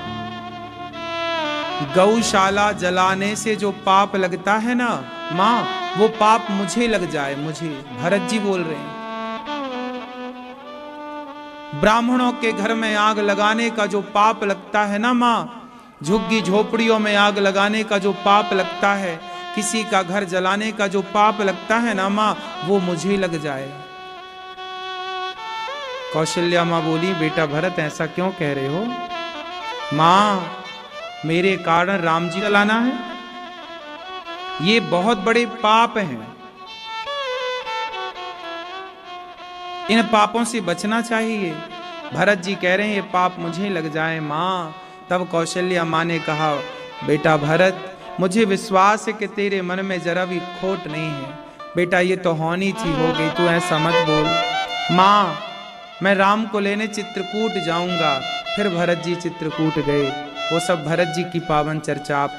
गौशाला जलाने से जो पाप लगता है ना माँ, वो पाप मुझे लग जाए, मुझे। भरत जी बोल रहे हैं। ब्राह्मणों के घर में आग लगाने का जो पाप लगता है ना माँ, झुग्गी झोपड़ियों में आग लगाने का जो पाप लगता है, किसी का घर जलाने का जो पाप लगता है ना माँ, वो मुझे लग जाए। कौशल्या माँ बोली, बेटा भरत ऐसा क्यों कह रहे हो? माँ, मेरे कारण राम जी जलाना है, ये बहुत बड़े पाप हैं, इन पापों से बचना चाहिए। भरत जी कह रहे हैं ये पाप मुझे लग जाए माँ। तब कौशल्या माँ ने कहा, बेटा भरत, मुझे विश्वास है कि तेरे मन में जरा भी खोट नहीं है। बेटा ये तो होनी थी, हो गई, तू ऐसा मत बोल। माँ मैं राम को लेने चित्रकूट जाऊंगा। फिर भरत जी चित्रकूट गए। वो सब भरत जी की पावन चर्चा आप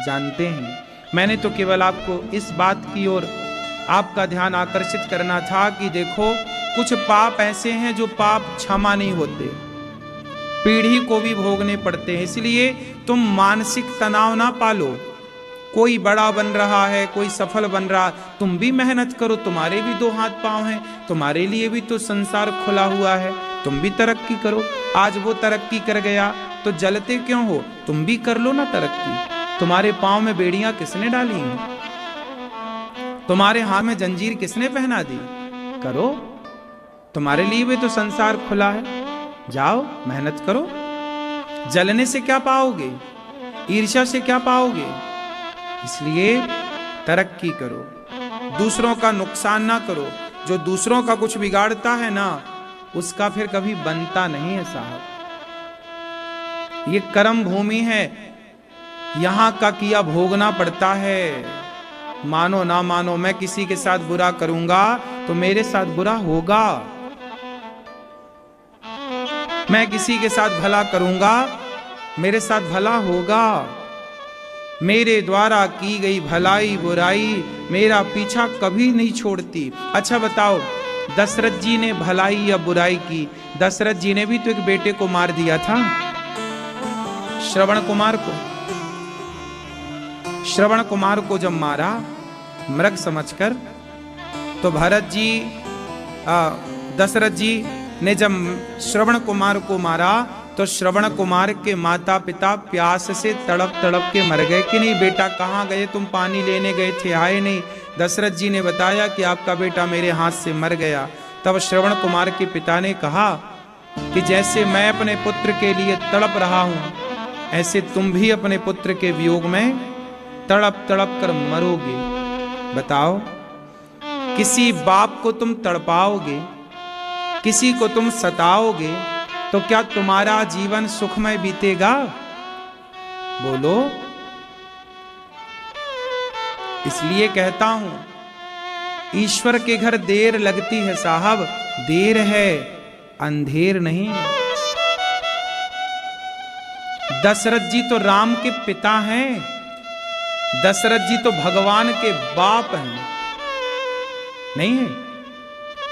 जानते हैं। मैंने तो केवल आपको इस बात की ओर आपका ध्यान आकर्षित करना था कि देखो कुछ पाप ऐसे हैं जो पाप क्षमा नहीं होते, पीढ़ी को भी भोगने पड़ते हैं। इसलिए तुम मानसिक तनाव ना पालो। कोई बड़ा बन रहा है, कोई सफल बन रहा, तुम भी मेहनत करो, तुम्हारे भी 2 हाथ पांव हैं, तुम्हारे लिए भी तो संसार खुला हुआ है, तुम भी तरक्की करो। आज वो तरक्की कर गया तो जलते क्यों हो? तुम भी कर लो ना तरक्की। तुम्हारे पांव में बेड़ियां किसने डाली हैं? तुम्हारे हाथ में जंजीर किसने पहना दी? करो, तुम्हारे लिए भी तो संसार खुला है। जाओ मेहनत करो। जलने से क्या पाओगे? ईर्ष्या से क्या पाओगे? इसलिए तरक्की करो, दूसरों का नुकसान ना करो। जो दूसरों का कुछ बिगाड़ता है ना, उसका फिर कभी बनता नहीं है साहब। ये कर्म भूमि है, यहां का किया भोगना पड़ता है। मानो ना मानो, मैं किसी के साथ बुरा करूंगा तो मेरे साथ बुरा होगा, मैं किसी के साथ भला करूंगा मेरे साथ भला होगा। मेरे द्वारा की गई भलाई बुराई मेरा पीछा कभी नहीं छोड़ती। अच्छा बताओ, दशरथ जी ने भलाई या बुराई की? दशरथ जी ने भी तो एक बेटे को मार दिया था, श्रवण कुमार को। श्रवण कुमार को जब मारा मृग समझकर, तो भरत जी दशरथ जी ने जब श्रवण कुमार को मारा तो श्रवण कुमार के माता पिता प्यास से तड़प तड़प के मर गए कि नहीं? बेटा कहाँ गए तुम? पानी लेने गए थे, आए नहीं। दशरथ जी ने बताया कि आपका बेटा मेरे हाथ से मर गया। तब श्रवण कुमार के पिता ने कहा कि जैसे मैं अपने पुत्र के लिए तड़प रहा हूं, ऐसे तुम भी अपने पुत्र के वियोग में तड़प तड़प कर मरोगे। बताओ, किसी बाप को तुम तड़पाओगे, किसी को तुम सताओगे, तो क्या तुम्हारा जीवन सुखमय बीतेगा? बोलो। इसलिए कहता हूं, ईश्वर के घर देर लगती है साहब, देर है अंधेर नहीं। दशरथ जी तो राम के पिता हैं, दशरथ जी तो भगवान के बाप हैं, नहीं है?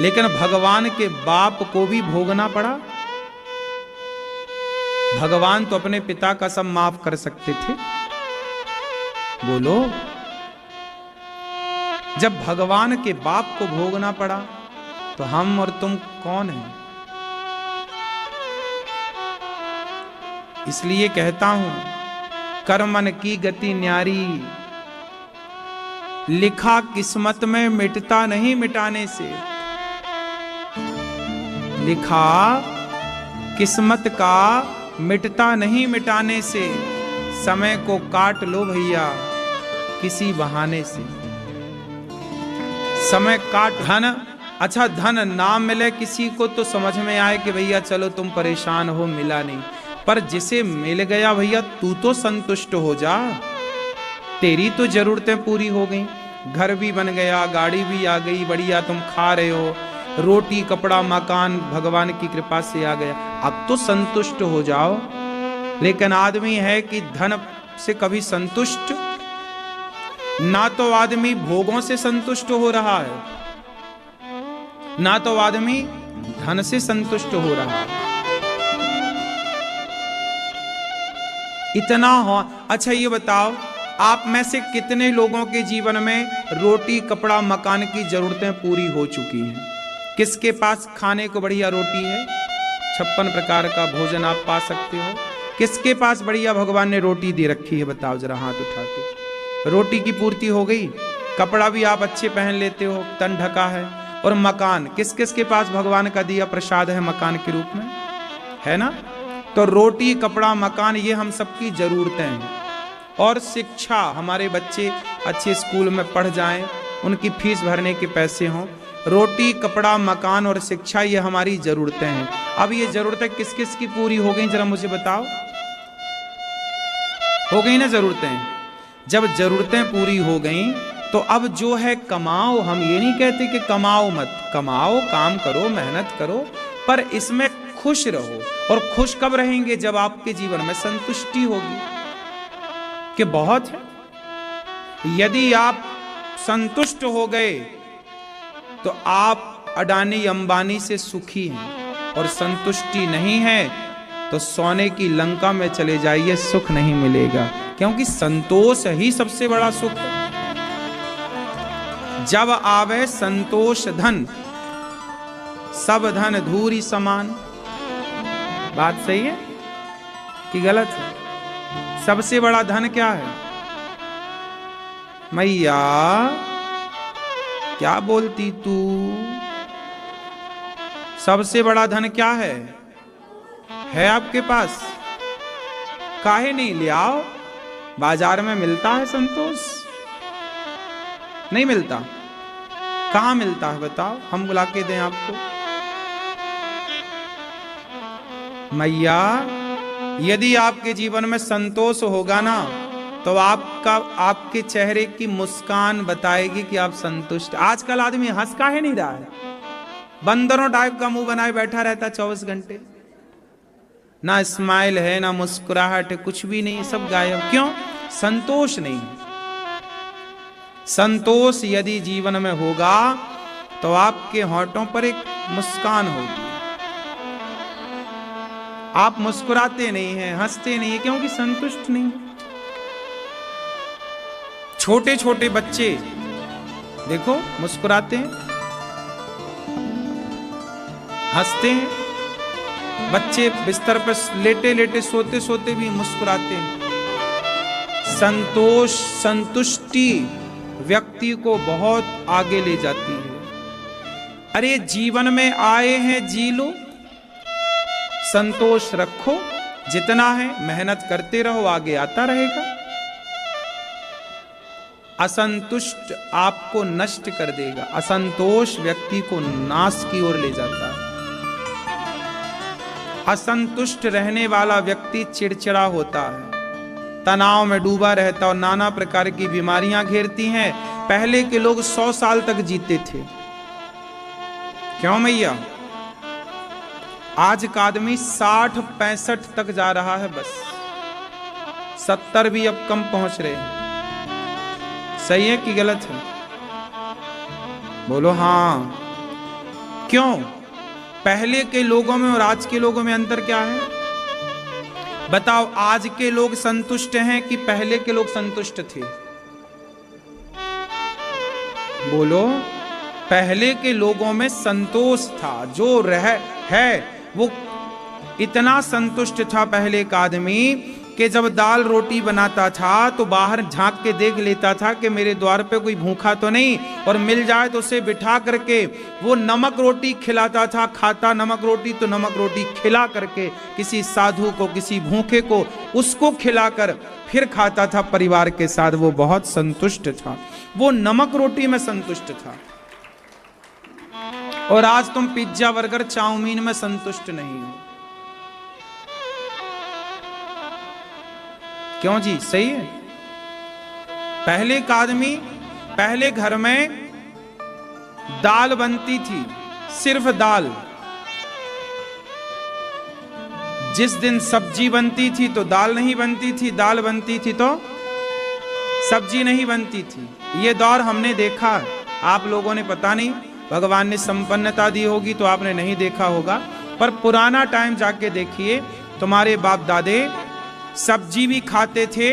लेकिन भगवान के बाप को भी भोगना पड़ा। भगवान तो अपने पिता का सब माफ कर सकते थे। बोलो, जब भगवान के बाप को भोगना पड़ा तो हम और तुम कौन हैं? इसलिए कहता हूं, कर्मन की गति न्यारी, लिखा किस्मत में मिटता नहीं मिटाने से। लिखा किस्मत का मिटता नहीं मिटाने से। समय को काट लो भैया किसी बहाने से। समय काट। धन, अच्छा धन ना मिले किसी को तो समझ में आए कि भैया चलो तुम परेशान हो, मिला नहीं, पर जिसे मिल गया भैया तू तो संतुष्ट हो जा। तेरी तो जरूरतें पूरी हो गई, घर भी बन गया, गाड़ी भी आ गई, बढ़िया तुम खा रहे हो, रोटी कपड़ा मकान भगवान की कृपा से आ गया, अब तो संतुष्ट हो जाओ। लेकिन आदमी है कि धन से कभी संतुष्ट ना, तो आदमी भोगों से संतुष्ट हो रहा है, ना तो आदमी धन से संतुष्ट हो रहा है। इतना हो। अच्छा ये बताओ, आप में से कितने लोगों के जीवन में रोटी कपड़ा मकान की जरूरतें पूरी हो चुकी हैं? किसके पास खाने को बढ़िया रोटी है, 56 प्रकार का भोजन आप पा सकते हो? किसके पास बढ़िया भगवान ने रोटी दे रखी है? बताओ जरा हाथ उठा के। रोटी की पूर्ति हो गई, कपड़ा भी आप अच्छे पहन लेते हो, तन ढका है, और मकान किस किस के पास भगवान का दिया प्रसाद है मकान के रूप में, है ना? तो रोटी कपड़ा मकान ये हम सबकी जरूरतें हैं। और शिक्षा, हमारे बच्चे अच्छे स्कूल में पढ़ जाएं, उनकी फीस भरने के पैसे हों। रोटी कपड़ा मकान और शिक्षा ये हमारी जरूरतें हैं। अब ये जरूरतें किस किस की पूरी हो गई जरा मुझे बताओ? हो गई ना जरूरतें? जब जरूरतें पूरी हो गई तो अब जो है कमाओ, हम ये नहीं कहते कि कमाओ मत, कमाओ, काम करो, मेहनत करो, पर इसमें खुश रहो। और खुश कब रहेंगे? जब आपके जीवन में संतुष्टि होगी कि बहुत है। यदि आप संतुष्ट हो गए तो आप अडानी अंबानी से सुखी हैं, और संतुष्टि नहीं है तो सोने की लंका में चले जाइए, सुख नहीं मिलेगा, क्योंकि संतोष ही सबसे बड़ा सुख है। जब आवे संतोष धन, सब धन धूरी समान। बात सही है कि गलत है? सबसे बड़ा धन क्या है? मैया क्या बोलती तू? सबसे बड़ा धन क्या है आपके पास? काहे नहीं ले आओ? बाजार में मिलता है संतोष? नहीं मिलता। कहां मिलता है बताओ, हम बुला के दें आपको। मैया यदि आपके जीवन में संतोष होगा ना, तो आपके चेहरे की मुस्कान बताएगी कि आप संतुष्ट। आजकल आदमी हंस काहे नहीं रहा है? बंदरों टाइप का मुंह बनाए बैठा रहता 24 घंटे, ना स्माइल है, ना मुस्कुराहट है, कुछ भी नहीं, सब गायब। क्यों? संतोष नहीं। संतोष यदि जीवन में होगा तो आपके होठों पर एक मुस्कान होगी। आप मुस्कुराते नहीं हैं, हंसते नहीं हैं, क्योंकि संतुष्ट नहीं। छोटे छोटे बच्चे देखो मुस्कुराते हैं, हंसते हैं। बच्चे बिस्तर पर लेटे लेटे सोते सोते भी मुस्कुराते हैं। संतोष, संतुष्टि व्यक्ति को बहुत आगे ले जाती है। अरे जीवन में आए हैं, जी लो, संतोष रखो, जितना है मेहनत करते रहो, आगे आता रहेगा। असंतुष्ट आपको नष्ट कर देगा। असंतोष व्यक्ति को नाश की ओर ले जाता है। असंतुष्ट रहने वाला व्यक्ति चिड़चिड़ा होता है, तनाव में डूबा रहता और नाना प्रकार की बीमारियां घेरती हैं। पहले के लोग 100 साल तक जीते थे। क्यों मैया? आज का आदमी 60-65 तक जा रहा है, बस 70 भी अब कम पहुंच रहे हैं। सही है कि गलत है? बोलो हाँ। क्यों? पहले के लोगों में और आज के लोगों में अंतर क्या है? बताओ, आज के लोग संतुष्ट हैं कि पहले के लोग संतुष्ट थे? बोलो। पहले के लोगों में संतोष था, जो है वो इतना संतुष्ट था पहले का आदमी कि जब दाल रोटी बनाता था तो बाहर झांक के देख लेता था कि मेरे द्वार पे कोई भूखा तो नहीं, और मिल जाए तो उसे बिठा करके वो नमक रोटी खिलाता था। खाता नमक रोटी तो नमक रोटी खिला करके किसी साधु को, किसी भूखे को, उसको खिलाकर फिर खाता था परिवार के साथ। वो बहुत संतुष्ट था, वो नमक रोटी में संतुष्ट था। और आज तुम पिज्जा, बर्गर, चाउमीन में संतुष्ट नहीं हो। क्यों जी? सही है। पहले का आदमी, पहले घर में दाल बनती थी, सिर्फ दाल। जिस दिन सब्जी बनती थी तो दाल नहीं बनती थी, दाल बनती थी तो सब्जी नहीं बनती थी। ये दौर हमने देखा, आप लोगों ने पता नहीं, भगवान ने संपन्नता दी होगी तो आपने नहीं देखा होगा, पर पुराना टाइम जाके देखिए। तुम्हारे बाप दादे सब्जी भी खाते थे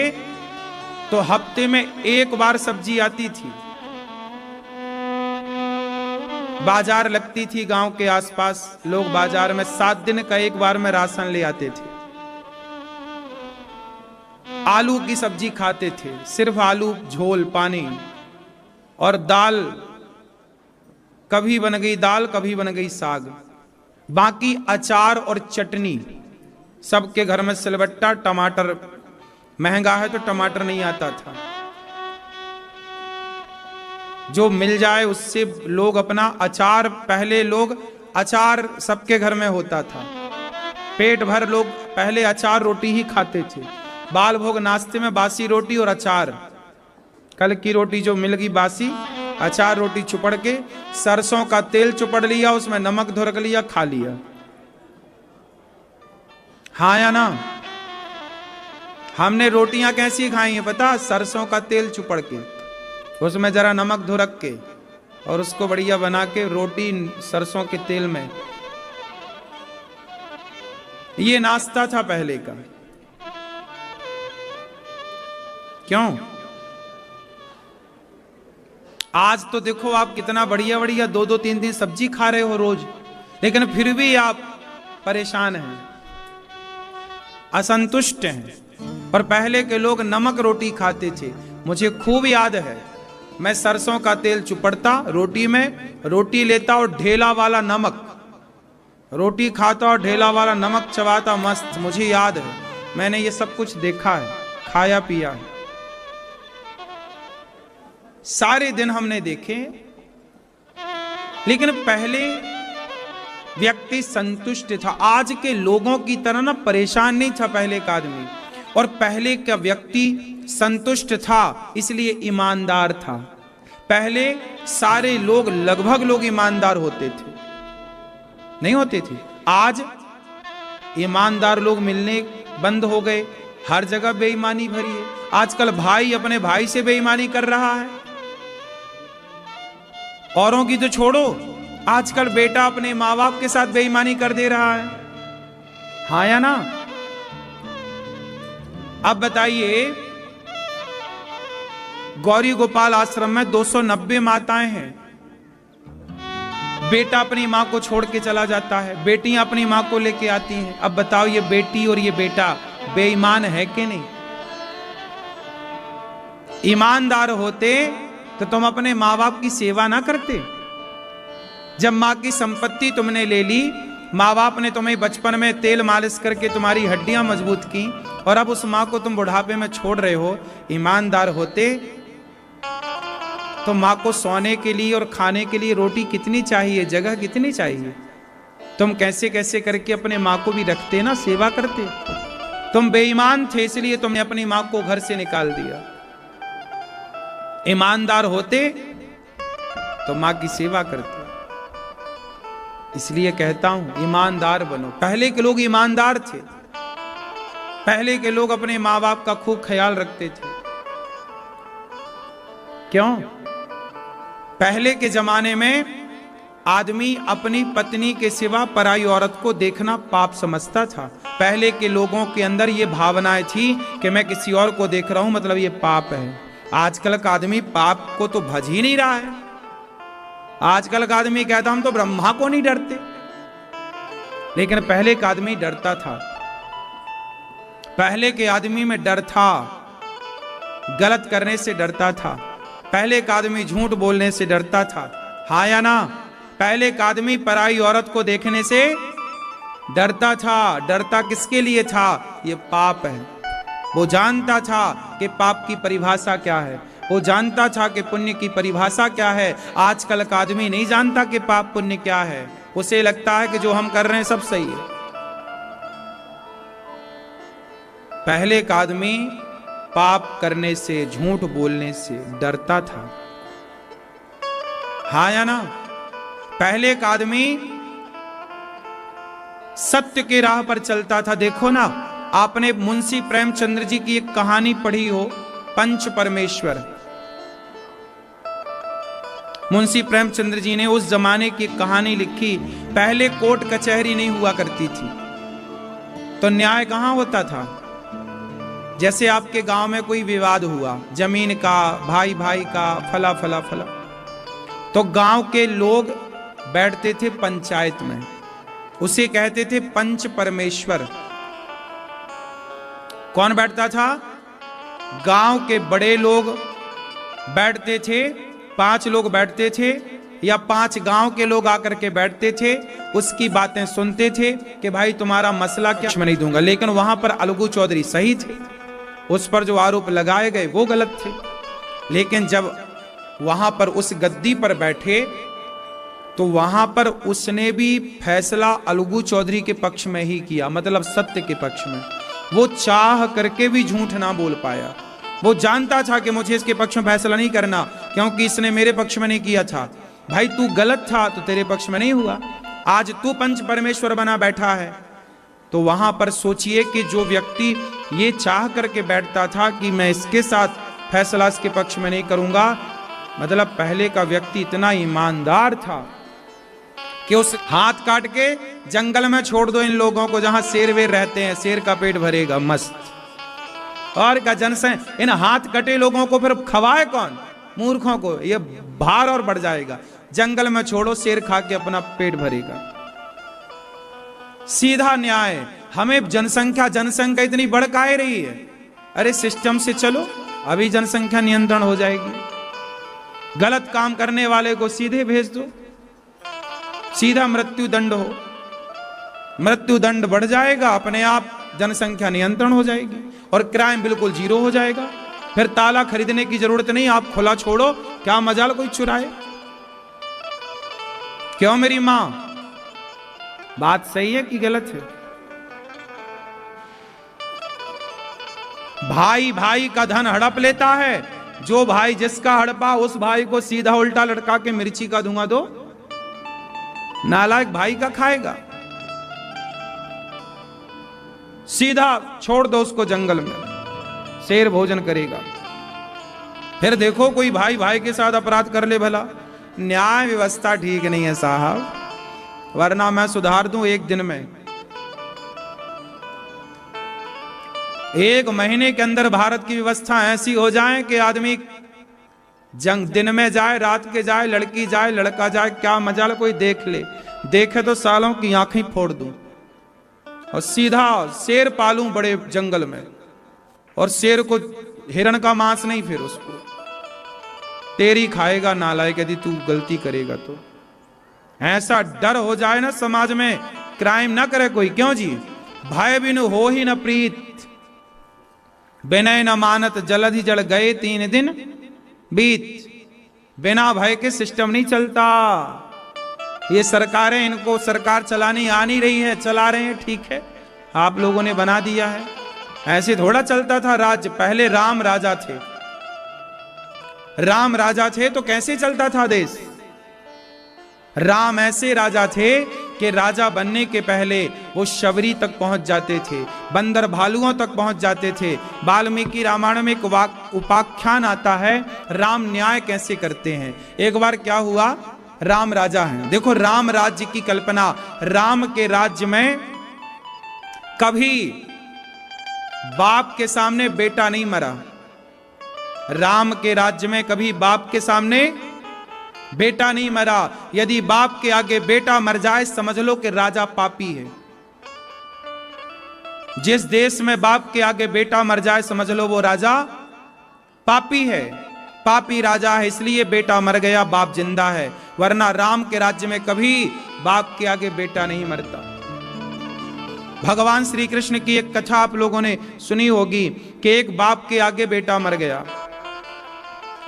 तो हफ्ते में एक बार सब्जी आती थी। बाजार लगती थी गांव के आसपास, लोग बाजार में 7 दिन का एक बार में राशन ले आते थे। आलू की सब्जी खाते थे, सिर्फ आलू, झोल, पानी, और दाल, कभी बन गई दाल, कभी बन गई साग। बाकी अचार और चटनी सबके घर में। सिलबट्टा, टमाटर महंगा है तो टमाटर नहीं आता था, जो मिल जाए उससे लोग अपना अचार, पहले लोग अचार सबके घर में होता था। पेट भर लोग पहले अचार रोटी ही खाते थे। बाल भोग नाश्ते में बासी रोटी और अचार, कल की रोटी जो मिल गई बासी, अचार रोटी चुपड़ के, सरसों का तेल चुपड़ लिया, उसमें नमक धुरक लिया, खा लिया। हाँ या ना? हमने रोटियां कैसी खाई हैं पता? सरसों का तेल चुपड़ के, उसमें जरा नमक धुरक के और उसको बढ़िया बना के रोटी सरसों के तेल में। ये नाश्ता था पहले का। क्यों? आज तो देखो आप कितना बढ़िया बढ़िया 2-2 3-3 सब्जी खा रहे हो रोज, लेकिन फिर भी आप परेशान हैं, असंतुष्ट हैं। और पहले के लोग नमक रोटी खाते थे। मुझे खूब याद है, मैं सरसों का तेल चुपड़ता रोटी में, रोटी लेता और ढेला वाला नमक, रोटी खाता और ढेला वाला नमक चबाता मस्त। मुझे याद है, मैंने ये सब कुछ देखा है, खाया पिया है, सारे दिन हमने देखे। लेकिन पहले व्यक्ति संतुष्ट था। आज के लोगों की तरह ना परेशान नहीं था पहले का आदमी। और पहले का व्यक्ति संतुष्ट था, इसलिए ईमानदार था। पहले सारे लोग, लगभग लोग ईमानदार होते थे, नहीं होते थे। आज ईमानदार लोग मिलने बंद हो गए, हर जगह बेईमानी भरी है। आजकल भाई अपने भाई से बेईमानी कर रहा है, औरों की तो छोड़ो, आजकल बेटा अपने माँ बाप के साथ बेईमानी कर दे रहा है। हाँ या ना? अब बताइए, गौरी गोपाल आश्रम में 290 माताएं हैं। बेटा अपनी मां को छोड़ के चला जाता है, बेटियां अपनी मां को लेके आती हैं। अब बताओ, ये बेटी और ये बेटा बेईमान है कि नहीं? ईमानदार होते तो तुम अपने मां बाप की सेवा ना करते। जब मां की संपत्ति तुमने ले ली, माँ बाप ने तुम्हें बचपन में तेल मालिश करके तुम्हारी हड्डियां मजबूत की, और अब उस माँ को तुम बुढ़ापे में छोड़ रहे हो। ईमानदार होते तो माँ को सोने के लिए और खाने के लिए रोटी कितनी चाहिए, जगह कितनी चाहिए, तुम कैसे कैसे करके अपने माँ को भी रखते ना, सेवा करते। तुम बेईमान थे, इसलिए तुमने अपनी माँ को घर से निकाल दिया। ईमानदार होते तो माँ की सेवा करते। इसलिए कहता हूं, ईमानदार बनो। पहले के लोग ईमानदार थे, पहले के लोग अपने माँ बाप का खूब ख्याल रखते थे। क्यों? पहले के जमाने में आदमी अपनी पत्नी के सिवा पराई औरत को देखना पाप समझता था। पहले के लोगों के अंदर ये भावनाएं थी कि मैं किसी और को देख रहा हूं मतलब ये पाप है। आजकल का आदमी पाप को तो भज ही नहीं रहा है। आजकल का आदमी कहता हम तो ब्रह्मा को नहीं डरते, लेकिन पहले का आदमी डरता था। पहले के आदमी में डर था, गलत करने से डरता था। पहले का आदमी झूठ बोलने से डरता था। हाँ या ना? पहले का आदमी पराई औरत को देखने से डरता था। डरता किसके लिए था? ये पाप है। वो जानता था कि पाप की परिभाषा क्या है, वो जानता था कि पुण्य की परिभाषा क्या है। आजकल का आदमी नहीं जानता कि पाप पुण्य क्या है। उसे लगता है कि जो हम कर रहे हैं सब सही है। पहले का आदमी पाप करने से, झूठ बोलने से डरता था। हाँ या ना? पहले का आदमी सत्य के राह पर चलता था। देखो ना, आपने मुंशी प्रेमचंद्र जी की एक कहानी पढ़ी हो, पंच परमेश्वर। मुंशी प्रेमचंद्र जी ने उस जमाने की कहानी लिखी। पहले कोर्ट कचहरी नहीं हुआ करती थी, तो न्याय कहां होता था? जैसे आपके गांव में कोई विवाद हुआ, जमीन का, भाई भाई का, फला फला फला, तो गांव के लोग बैठते थे पंचायत में, उसे कहते थे पंच परमेश्वर। कौन बैठता था? गांव के बड़े लोग बैठते थे, 5 लोग बैठते थे, या 5 गांव के लोग आकर के बैठते थे, उसकी बातें सुनते थे कि भाई तुम्हारा मसला क्या, मैं नहीं दूंगा। लेकिन वहां पर अलगू चौधरी सही थे, उस पर जो आरोप लगाए गए वो गलत थे। लेकिन जब वहां पर उस गद्दी पर बैठे तो वहां पर उसने भी फैसला अलगू चौधरी के पक्ष में ही किया, मतलब सत्य के पक्ष में। वो चाह करके भी झूठ ना बोल पाया, वो जानता था कि मुझे इसके पक्ष में फैसला नहीं करना, क्योंकि इसने मेरे पक्ष में नहीं किया था। भाई तू गलत था तो तेरे पक्ष में नहीं हुआ, आज तू पंच परमेश्वर बना बैठा है। तो वहां पर सोचिए कि जो व्यक्ति ये चाह करके बैठता था कि मैं इसके साथ फैसला इसके पक्ष में नहीं करूंगा, मतलब पहले का व्यक्ति इतना ईमानदार था कि उस हाथ काट के जंगल में छोड़ दो इन लोगों को जहां शेर वेर रहते हैं, शेर का पेट भरेगा मस्त। और का जनसंख्या इन हाथ कटे लोगों को फिर खवाए कौन, मूर्खों को, ये भार और बढ़ जाएगा। जंगल में छोड़ो, शेर खा के अपना पेट भरेगा। सीधा न्याय। हमें जनसंख्या इतनी बढ़ काहे रही है? अरे सिस्टम से चलो, अभी जनसंख्या नियंत्रण हो जाएगी। गलत काम करने वाले को सीधे भेज दो, सीधा मृत्यु दंड हो, मृत्यु दंड बढ़ जाएगा, अपने आप जनसंख्या नियंत्रण हो जाएगी और क्राइम बिल्कुल जीरो हो जाएगा। फिर ताला खरीदने की जरूरत नहीं, आप खुला छोड़ो, क्या मजाल कोई चुराए। क्यों मेरी मां, बात सही है कि गलत है? भाई भाई का धन हड़प लेता है, जो भाई जिसका हड़पा उस भाई को सीधा उल्टा लटका के मिर्ची का धुआं दो, नालायक भाई का खाएगा। सीधा छोड़ दो उसको जंगल में, शेर भोजन करेगा। फिर देखो कोई भाई भाई के साथ अपराध कर ले भला। न्याय व्यवस्था ठीक नहीं है साहब, वरना मैं सुधार दूं एक दिन में। एक महीने के अंदर भारत की व्यवस्था ऐसी हो जाए कि आदमी जंग दिन में जाए, रात के जाए, लड़की जाए, लड़का जाए, क्या मजाल कोई देख ले, देखे तो सालों की आंखें फोड़ दूं और सीधा शेर पालूं बड़े जंगल में, और शेर को हिरण का मांस नहीं, फिर उसको तेरी खाएगा नालायक, यदि तू गलती करेगा तो। ऐसा डर हो जाए ना समाज में, क्राइम ना करे कोई। क्यों जी? भय बिनु हो ही न प्रीत, बिनय न मानत जलधि जल गए 3 दिन बीत। बिना भय के सिस्टम नहीं चलता। ये सरकारें, इनको सरकार चलानी आ नहीं रही है, चला रहे हैं, ठीक है, आप लोगों ने बना दिया है। ऐसे थोड़ा चलता था राज्य। पहले राम राजा थे, राम राजा थे तो कैसे चलता था देश? राम ऐसे राजा थे कि राजा बनने के पहले वो शबरी तक पहुंच जाते थे, बंदर भालुओं तक पहुंच जाते थे। वाल्मीकि रामायण में एक उपाख्यान आता है, राम न्याय कैसे करते हैं। एक बार क्या हुआ, राम राजा हैं, देखो राम राज्य की कल्पना। राम के राज्य में कभी बाप के सामने बेटा नहीं मरा। राम के राज्य में कभी बाप के सामने बेटा नहीं मरा। यदि बाप के आगे बेटा मर जाए, समझ लो कि राजा पापी है। जिस देश में बाप के आगे बेटा मर जाए, समझ लो वो राजा पापी है, पापी राजा है। इसलिए बेटा मर गया, बाप जिंदा है। वरना राम के राज्य में कभी बाप के आगे बेटा नहीं मरता। भगवान श्री कृष्ण की एक कथा आप लोगों ने सुनी होगी कि एक बाप के आगे बेटा मर गया।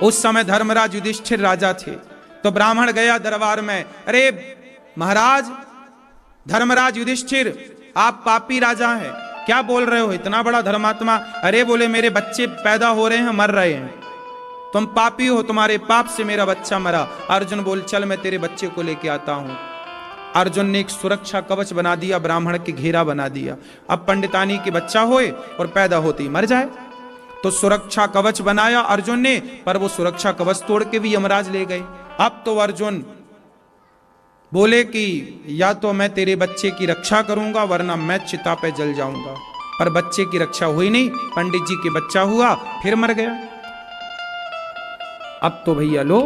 उस समय धर्मराज युधिष्ठिर राजा थे। तो ब्राह्मण गया दरबार में, अरे महाराज धर्मराज युधिष्ठिर, आप पापी राजा हैं, क्या बोल रहे हो, इतना बड़ा धर्मात्मा। अरे बोले, मेरे बच्चे पैदा हो रहे हैं, मर रहे हैं, तुम पापी हो, तुम्हारे पाप से मेरा बच्चा मरा। अर्जुन बोल, चल मैं तेरे बच्चे को लेके आता हूं। अर्जुन ने एक सुरक्षा कवच बना दिया, ब्राह्मण के घेरा बना दिया। अब पंडितानी के बच्चा होए और पैदा होते ही मर जाए, तो सुरक्षा कवच बनाया अर्जुन ने, पर वो सुरक्षा कवच तोड़ के भी यमराज ले गए। अब तो अर्जुन बोले कि या तो मैं तेरे बच्चे की रक्षा करूंगा, वरना मैं चिता पे जल जाऊंगा। पर बच्चे की रक्षा हुई नहीं, पंडित जी के बच्चा हुआ, फिर मर गया। अब तो भैया लो,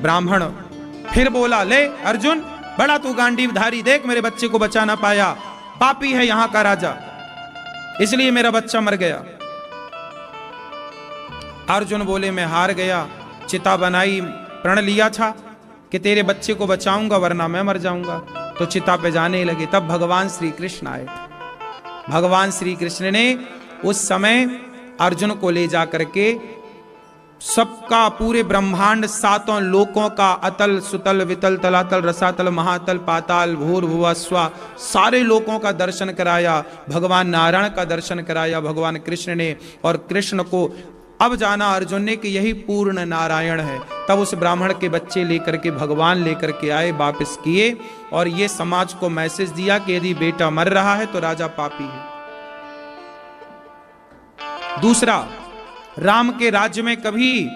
ब्राह्मण फिर बोला, ले अर्जुन, बड़ा तू गांडीवधारी, देख मेरे बच्चे को बचा ना पाया, पापी है यहां का राजा, इसलिए मेरा बच्चा मर गया। अर्जुन बोले, मैं हार गया, चिता बनाई, प्रण लिया था कि तेरे बच्चे को बचाऊंगा, वरना मैं मर जाऊंगा। तो चिता पे जाने लगे। तब भगवान श्री कृष्ण आए। भगवान श्री कृष्ण ने उस समय अर्जुन को ले जा करके सबका, पूरे ब्रह्मांड, सातों लोकों का, अतल सुतल वितल तलातल रसातल महातल पाताल भूर भुवा स्वा, सारे लोकों का दर्शन कराया। भगवान नारायण का दर्शन कराया भगवान कृष्ण ने। और कृष्ण को अब जाना अर्जुन ने कि यही पूर्ण नारायण है। तब उस ब्राह्मण के बच्चे लेकर के भगवान लेकर के आए, वापस किए और ये समाज को मैसेज दिया कि यदि बेटा मर रहा है तो राजा पापी है। दूसरा, राम के राज्य में कभी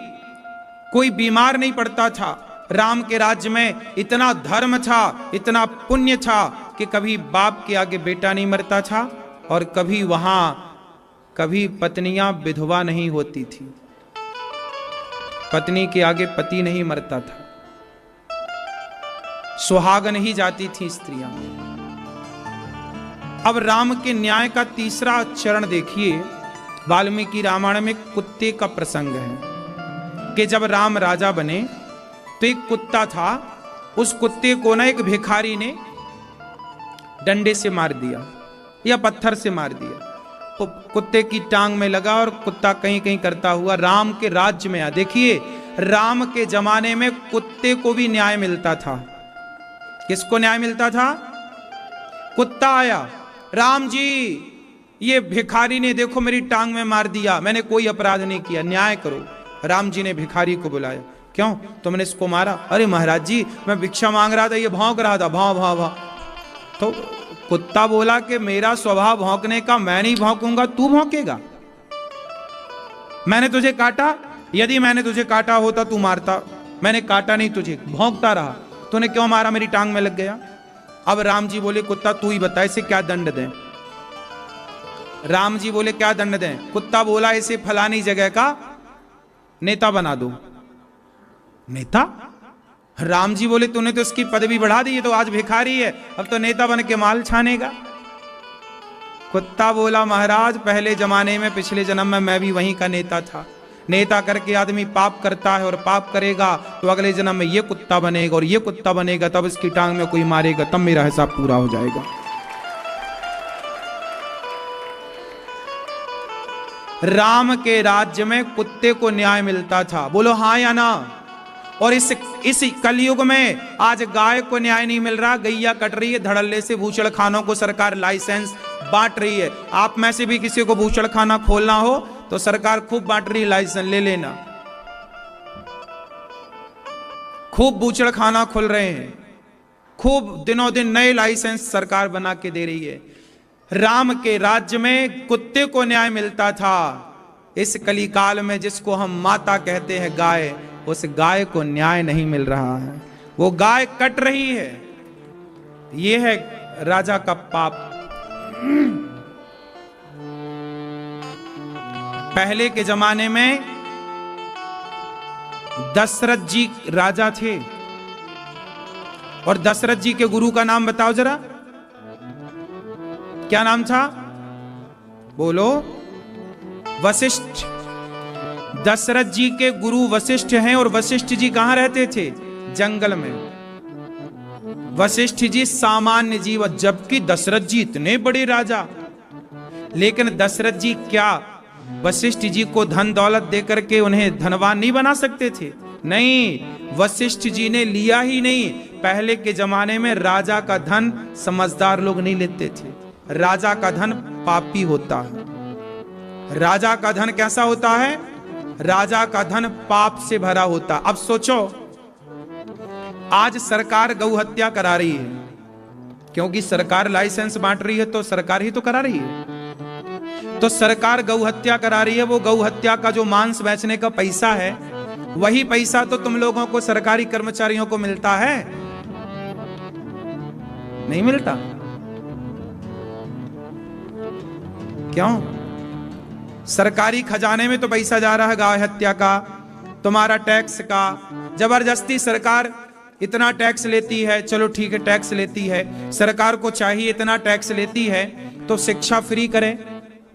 कोई बीमार नहीं पड़ता था। राम के राज्य में इतना धर्म था, इतना पुण्य था कि कभी बाप के आगे बेटा नहीं मरता था और कभी वहां कभी पत्नियां विधवा नहीं होती थी, पत्नी के आगे पति नहीं मरता था, सुहागन ही जाती थी स्त्रियां। अब राम के न्याय का तीसरा चरण देखिए। वाल्मीकि रामायण में कुत्ते का प्रसंग है कि जब राम राजा बने तो एक कुत्ता था, उस कुत्ते को ना एक भिखारी ने डंडे से मार दिया या पत्थर से मार दिया। तो कुत्ते की टांग में लगा और कुत्ता कहीं कहीं करता हुआ राम के राज्य में आया। देखिए, राम के जमाने में कुत्ते को भी न्याय मिलता था। किसको न्याय मिलता था? कुत्ता आया, राम जी ये भिखारी ने देखो मेरी टांग में मार दिया, मैंने कोई अपराध नहीं किया, न्याय करो। राम जी ने भिखारी को बुलाया, क्यों तुमने इसको मारा? अरे महाराज जी मैं भिक्षा मांग रहा था, ये भौंक रहा था, भाव भाव भाव। तो कुत्ता बोला कि मेरा स्वभाव भौंकने का, मैं नहीं भौंकूंगा, तू भौंकेगा। मैंने तुझे काटा? यदि मैंने तुझे काटा होता तू मारता, मैंने काटा नहीं तुझे, भौंकता रहा, तूने क्यों मारा? मेरी टांग में लग गया। अब राम जी बोले कुत्ता तू ही बता इसे क्या दंड दें। राम जी बोले क्या दंड दें? कुत्ता बोला इसे फलानी जगह का नेता बना दो। नेता? राम जी बोले तूने तो इसकी पदवी बढ़ा दी, तो आज भिखारी है, अब तो नेता बन के माल छानेगा। कुत्ता बोला महाराज पहले जमाने में, पिछले जन्म में मैं भी वहीं का नेता था। नेता करके आदमी पाप करता है और पाप करेगा तो अगले जन्म में ये कुत्ता बनेगा और ये कुत्ता बनेगा, तब इसकी टांग में कोई मारेगा, तब मेरा हिसाब पूरा हो जाएगा। राम के राज्य में कुत्ते को न्याय मिलता था, बोलो हाँ या ना? और इस कलयुग में आज गाय को न्याय नहीं मिल रहा, गैया कट रही है, धड़ल्ले से भूषण खानों को सरकार लाइसेंस बांट रही है। आप में से भी किसी को भूषण खाना खोलना हो तो सरकार खूब बांट रही है, लाइसेंस ले लेना। खूब भूषण खाना खुल रहे हैं, खूब दिनों दिन नए लाइसेंस सरकार बना के दे रही है। राम के राज्य में कुत्ते को न्याय मिलता था। इस कलिकाल में जिसको हम माता कहते हैं गाय, उस गाय को न्याय नहीं मिल रहा है, वो गाय कट रही है। ये है राजा का पाप। पहले के जमाने में दशरथ जी राजा थे, और दशरथ जी के गुरु का नाम बताओ जरा, क्या नाम था? बोलो। वशिष्ठ। दशरथ जी के गुरु वशिष्ठ हैं, और वशिष्ठ जी कहां रहते थे? जंगल में। वशिष्ठ जी सामान्य जीव, जबकि दशरथ जी इतने बड़े राजा। लेकिन दशरथ जी क्या वशिष्ठ जी को धन दौलत देकर के उन्हें धनवान नहीं बना सकते थे? नहीं, वशिष्ठ जी ने लिया ही नहीं। पहले के जमाने में राजा का धन समझदार लोग नहीं लेते थे। राजा का धन पापी होता है। राजा का धन कैसा होता है? राजा का धन पाप से भरा होता। अब सोचो, आज सरकार गौ हत्या करा रही है, क्योंकि सरकार लाइसेंस बांट रही है तो सरकार ही तो करा रही है। तो सरकार गौ हत्या करा रही है, वो गौ हत्या का जो मांस बेचने का पैसा है, वही पैसा तो तुम लोगों को सरकारी कर्मचारियों को मिलता है? नहीं मिलता। क्यों? सरकारी खजाने में तो पैसा जा रहा है गाय हत्या का, तुम्हारा टैक्स का। जबरदस्ती सरकार इतना टैक्स लेती है, चलो ठीक है टैक्स लेती है, सरकार को चाहिए इतना टैक्स लेती है तो शिक्षा फ्री करे,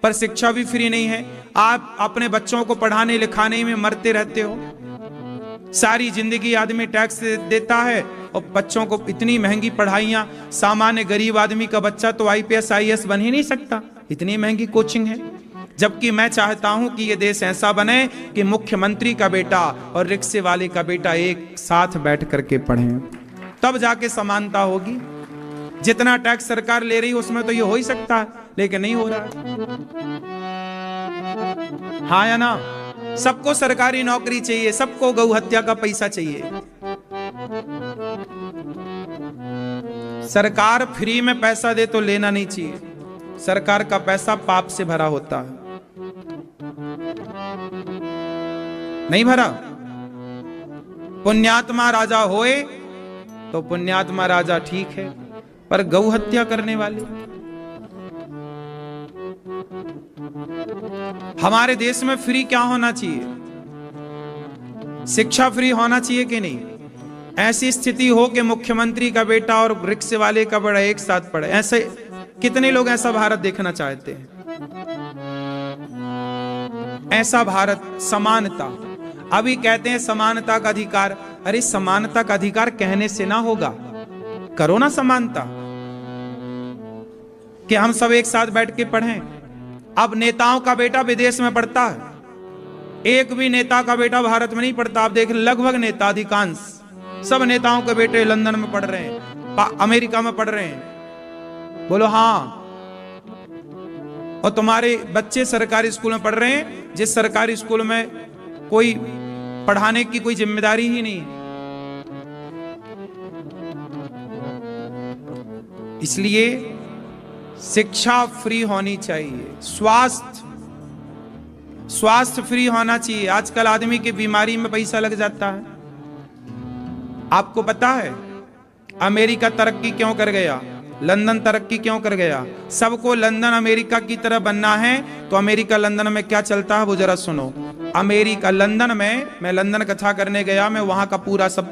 पर शिक्षा भी फ्री नहीं है। आप अपने बच्चों को पढ़ाने लिखाने में मरते रहते हो। सारी जिंदगी आदमी टैक्स देता है और बच्चों को इतनी महंगी पढ़ाइयां। सामान्य गरीब आदमी का बच्चा तो IPS IAS बन ही नहीं सकता, इतनी महंगी कोचिंग है। जबकि मैं चाहता हूं कि यह देश ऐसा बने कि मुख्यमंत्री का बेटा और रिक्शे वाले का बेटा एक साथ बैठ करके पढ़ें, तब जाके समानता होगी। जितना टैक्स सरकार ले रही है उसमें तो ये हो ही सकता है, लेकिन नहीं हो रहा है। हाँ या ना? सबको सरकारी नौकरी चाहिए, सबको गौ हत्या का पैसा चाहिए। सरकार फ्री में पैसा दे तो लेना नहीं चाहिए। सरकार का पैसा पाप से भरा होता है, नहीं भरा। पुण्यात्मा राजा होए तो पुण्यात्मा राजा ठीक है, पर गौ हत्या करने वाले। हमारे देश में फ्री क्या होना चाहिए? शिक्षा फ्री होना चाहिए कि नहीं? ऐसी स्थिति हो कि मुख्यमंत्री का बेटा और रिक्शे वाले का बड़ा एक साथ पढ़े। ऐसे कितने लोग ऐसा भारत देखना चाहते हैं? ऐसा भारत, समानता। अभी कहते हैं समानता का अधिकार। अरे समानता का अधिकार कहने से ना होगा, करो ना समानता, कि हम सब एक साथ बैठ के पढ़ें। अब नेताओं का बेटा विदेश में पढ़ता है, एक भी नेता का बेटा भारत में नहीं पढ़ता। आप देख, लगभग नेता, अधिकांश सब नेताओं के बेटे लंदन में पढ़ रहे हैं, अमेरिका में पढ़ रहे हैं। बोलो हाँ। और तुम्हारे बच्चे सरकारी स्कूल में पढ़ रहे हैं, जिस सरकारी स्कूल में कोई पढ़ाने की कोई जिम्मेदारी ही नहीं है। इसलिए शिक्षा फ्री होनी चाहिए, स्वास्थ्य फ्री होना चाहिए। आजकल आदमी की बीमारी में पैसा लग जाता है। आपको पता है अमेरिका तरक्की क्यों कर गया, लंदन तरक्की क्यों कर गया? सबको लंदन अमेरिका की तरह बनना है, तो अमेरिका लंदन में क्या चलता है वो जरा सुनो। अमेरिका लंदन में, मैं लंदन कथा करने गया, मैं वहां का पूरा सब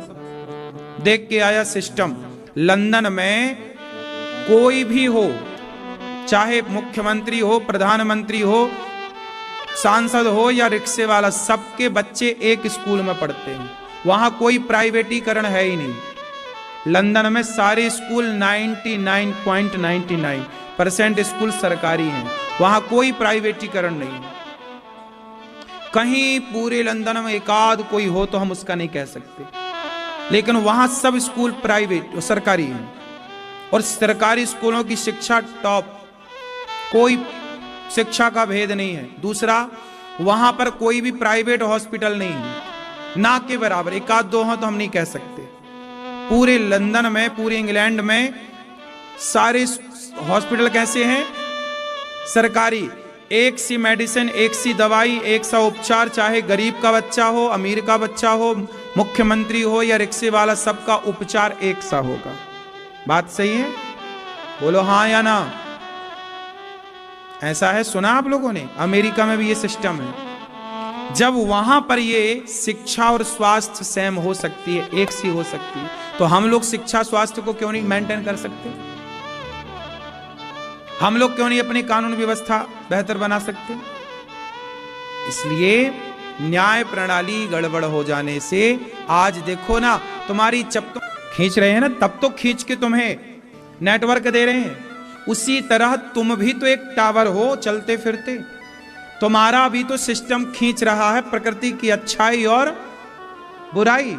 देख के आया सिस्टम। लंदन में कोई भी हो, चाहे मुख्यमंत्री हो, प्रधानमंत्री हो, सांसद हो या रिक्शे वाला, सबके बच्चे एक स्कूल में पढ़ते हैं। वहां कोई प्राइवेटीकरण है ही नहीं। लंदन में सारे स्कूल 99.99% स्कूल सरकारी हैं, वहां कोई प्राइवेटीकरण नहीं। कहीं पूरे लंदन में एकाध कोई हो तो हम उसका नहीं कह सकते, लेकिन वहां सब स्कूल प्राइवेट और सरकारी हैं। और सरकारी स्कूलों की शिक्षा टॉप, कोई शिक्षा का भेद नहीं है। दूसरा, वहां पर कोई भी प्राइवेट हॉस्पिटल नहीं है, ना के बराबर। एक आध दो हो तो हम नहीं कह सकते। पूरे लंदन में, पूरे इंग्लैंड में सारे हॉस्पिटल कैसे हैं? सरकारी। एक सी मेडिसिन, एक सी दवाई, एक सा उपचार, चाहे गरीब का बच्चा हो, अमीर का बच्चा हो, मुख्यमंत्री हो या रिक्शे वाला, सबका उपचार एक सा होगा। बात सही है? बोलो हाँ या ना। ऐसा है, सुना आप लोगों ने? अमेरिका में भी ये सिस्टम है। जब वहां पर ये शिक्षा और स्वास्थ्य सेम हो सकती है, एक सी हो सकती है, तो हम लोग शिक्षा स्वास्थ्य को क्यों नहीं मेंटेन कर सकते? हम लोग क्यों नहीं अपनी कानून व्यवस्था बेहतर बना सकते? इसलिए न्याय प्रणाली गड़बड़ हो जाने से आज देखो ना, तुम्हारी जब तो खींच रहे हैं ना, तब तो खींच के तुम्हें नेटवर्क दे रहे हैं। उसी तरह तुम भी तो एक टावर हो चलते फिरते, तुम्हारा भी तो सिस्टम खींच रहा है प्रकृति की अच्छाई और बुराई।